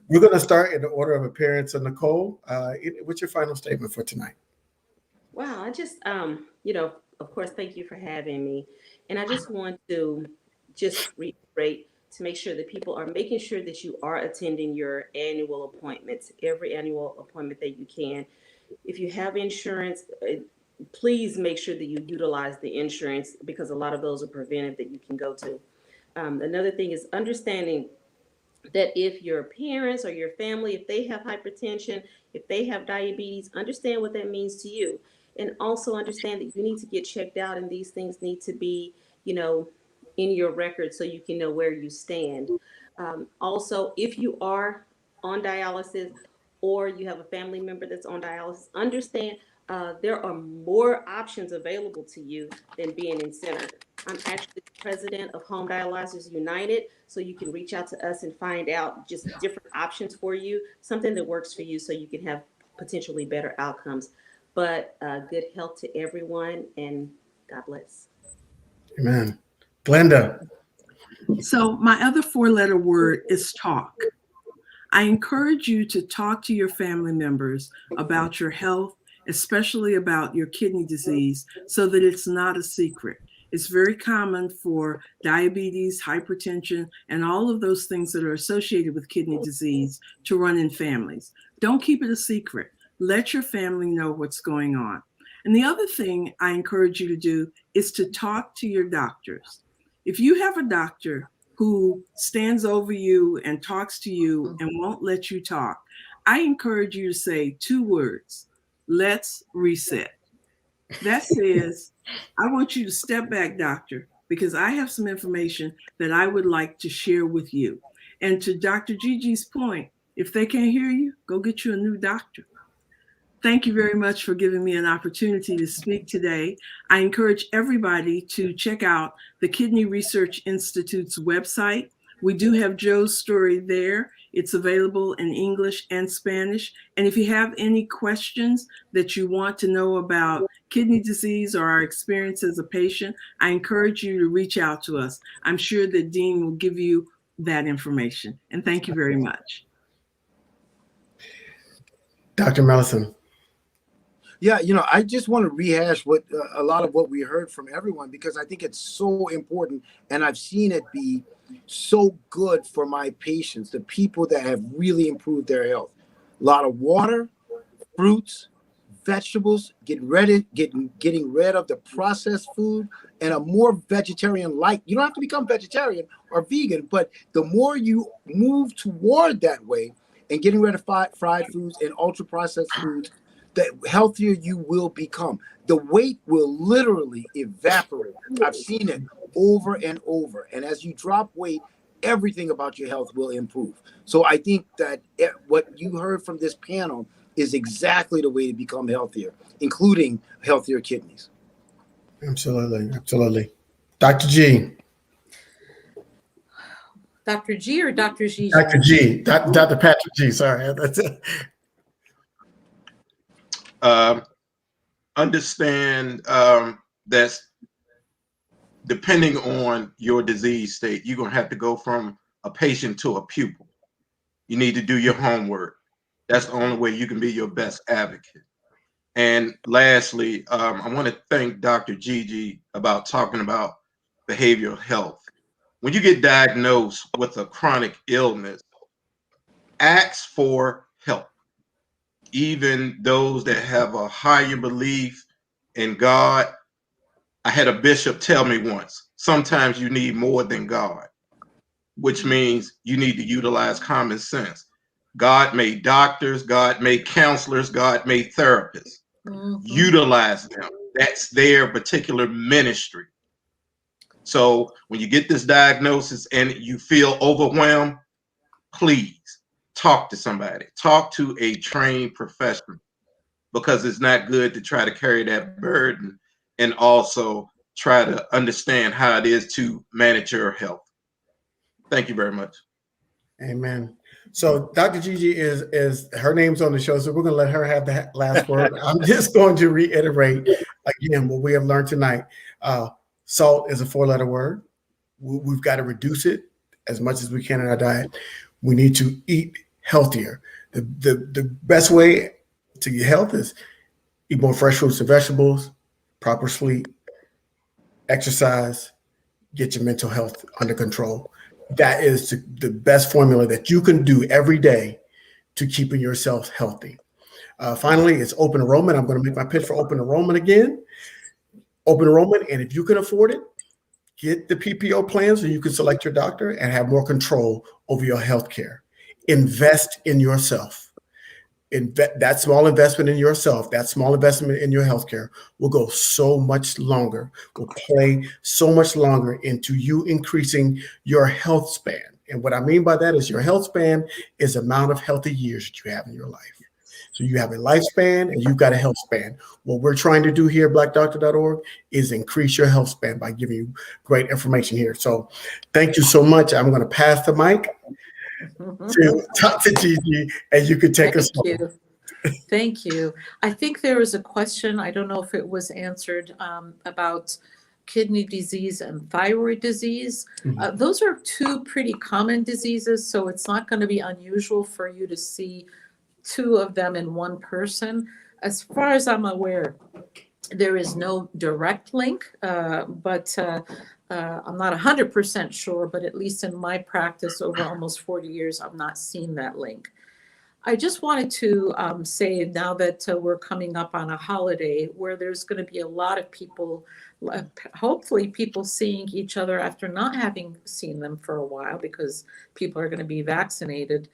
Speaker 1: we're gonna start in the order of appearance. So Nicole, what's your final statement for tonight?
Speaker 4: Wow, I just of course, thank you for having me. And I just want to just reiterate to make sure that people are making sure that you are attending your annual appointments, every annual appointment that you can. If you have insurance, please make sure that you utilize the insurance because a lot of those are preventive that you can go to. Another thing is understanding that if your parents or your family, if they have hypertension, if they have diabetes, understand what that means to you. And also understand that you need to get checked out, and these things need to be, in your record so you can know where you stand. Also, if you are on dialysis or you have a family member that's on dialysis, understand there are more options available to you than being in center. I'm actually the president of Home Dialyzers United, so you can reach out to us and find out just different options for you, something that works for you so you can have potentially better outcomes. But good health to everyone, and God bless.
Speaker 1: Amen. Glenda.
Speaker 5: So my other four-letter word is talk. I encourage you to talk to your family members about your health, especially about your kidney disease, so that it's not a secret. It's very common for diabetes, hypertension, and all of those things that are associated with kidney disease to run in families. Don't keep it a secret. Let your family know what's going on. And the other thing I encourage you to do is to talk to your doctors. If you have a doctor who stands over you and talks to you and won't let you talk, I encourage you to say two words: let's reset. That says, I want you to step back, doctor, because I have some information that I would like to share with you. And to Dr. Gigi's point, if they can't hear you, go get you a new doctor. Thank you very much for giving me an opportunity to speak today. I encourage everybody to check out the Kidney Research Institute's website. We do have Joe's story there. It's available in English and Spanish. And if you have any questions that you want to know about kidney disease or our experience as a patient, I encourage you to reach out to us. I'm sure that Dean will give you that information. And thank you very much.
Speaker 1: Dr. Melancon.
Speaker 6: Yeah, I just want to rehash what a lot of what we heard from everyone, because I think it's so important, and I've seen it be so good for my patients, the people that have really improved their health. A lot of water, fruits, vegetables, getting rid of the processed food, and a more vegetarian like. You don't have to become vegetarian or vegan, but the more you move toward that way and getting rid of fried foods and ultra processed foods, the healthier you will become. The weight will literally evaporate. I've seen it over and over. And as you drop weight, everything about your health will improve. So I think that what you heard from this panel is exactly the way to become healthier, including healthier kidneys.
Speaker 1: Absolutely. Absolutely. Dr. G.
Speaker 2: Dr. G or Dr. Gigi?
Speaker 1: Dr. G. Dr. Patrick G. Sorry. That's it.
Speaker 3: Understand that's depending on your disease state, you're going to have to go from a patient to a pupil. You need to do your homework. That's the only way you can be your best advocate. And lastly, I want to thank Dr. Gigi about talking about behavioral health. When you get diagnosed with a chronic illness, ask for help. Even those that have a higher belief in God. I had a bishop tell me once, sometimes you need more than God, which means you need to utilize common sense. God made doctors, God made counselors, God made therapists. Utilize them. That's their particular ministry. So when you get this diagnosis and you feel overwhelmed, please talk to somebody. Talk to a trained professional, because it's not good to try to carry that burden and also try to understand how it is to manage your health. Thank you very much.
Speaker 1: Amen. So Dr. Gigi is her name's on the show, so we're going to let her have the last word. I'm just going to reiterate again what we have learned tonight. Salt is a four-letter word. We've got to reduce it as much as we can in our diet. We need to eat healthier. The best way to get health is eat more fresh fruits and vegetables, proper sleep, exercise, get your mental health under control. That is the best formula that you can do every day to keeping yourself healthy. Finally, it's open enrollment. I'm going to make my pitch for open enrollment again. Open enrollment, and if you can afford it, get the PPO plan so you can select your doctor and have more control over your health care. Invest in yourself. that small investment in yourself, that small investment in your healthcare will go so much longer, will play so much longer into you increasing your health span. And what I mean by that is your health span is the amount of healthy years that you have in your life. So you have a lifespan and you've got a health span. What we're trying to do here at blackdoctor.org is increase your health span by giving you great information here. So thank you so much. I'm going to pass the mic to Dr. Gigi, and you can take us
Speaker 2: Thank
Speaker 1: home.
Speaker 2: you. Thank you. I think there was a question, I don't know if it was answered, about kidney disease and thyroid disease. Those are two pretty common diseases, so it's not going to be unusual for you to see two of them in one person. As far as I'm aware, there is no direct link, but I'm not 100% sure, but at least in my practice over almost 40 years, I've not seen that link. I just wanted to say now that we're coming up on a holiday where there's going to be a lot of people, hopefully people seeing each other after not having seen them for a while because people are going to be vaccinated.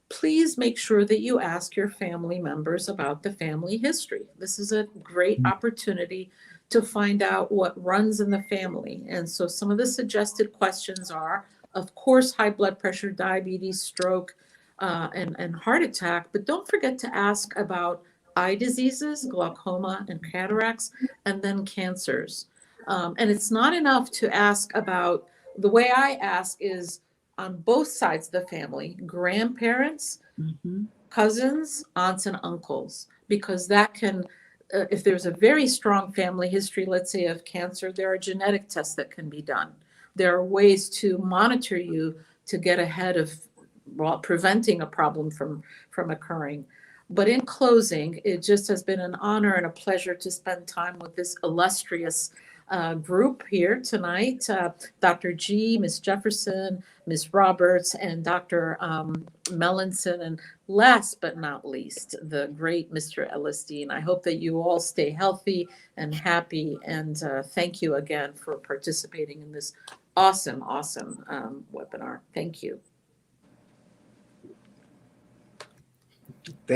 Speaker 2: Please make sure that you ask your family members about the family history. This is a great opportunity to find out what runs in the family. And so some of the suggested questions are, of course, high blood pressure, diabetes, stroke, and heart attack, but don't forget to ask about eye diseases, glaucoma and cataracts, and then cancers. And it's not enough to ask about, the way I ask is on both sides of the family, grandparents, cousins, aunts and uncles, because that can, if there's a very strong family history, let's say of cancer, there are genetic tests that can be done. There are ways to monitor you to get ahead of preventing a problem from occurring. But in closing, it just has been an honor and a pleasure to spend time with this illustrious group here tonight. Dr. G, Ms. Jefferson, Ms. Roberts, and Dr. Melancon, and last but not least, the great Mr. Ellisdean. I hope that you all stay healthy and happy, and thank you again for participating in this awesome webinar. Thank you.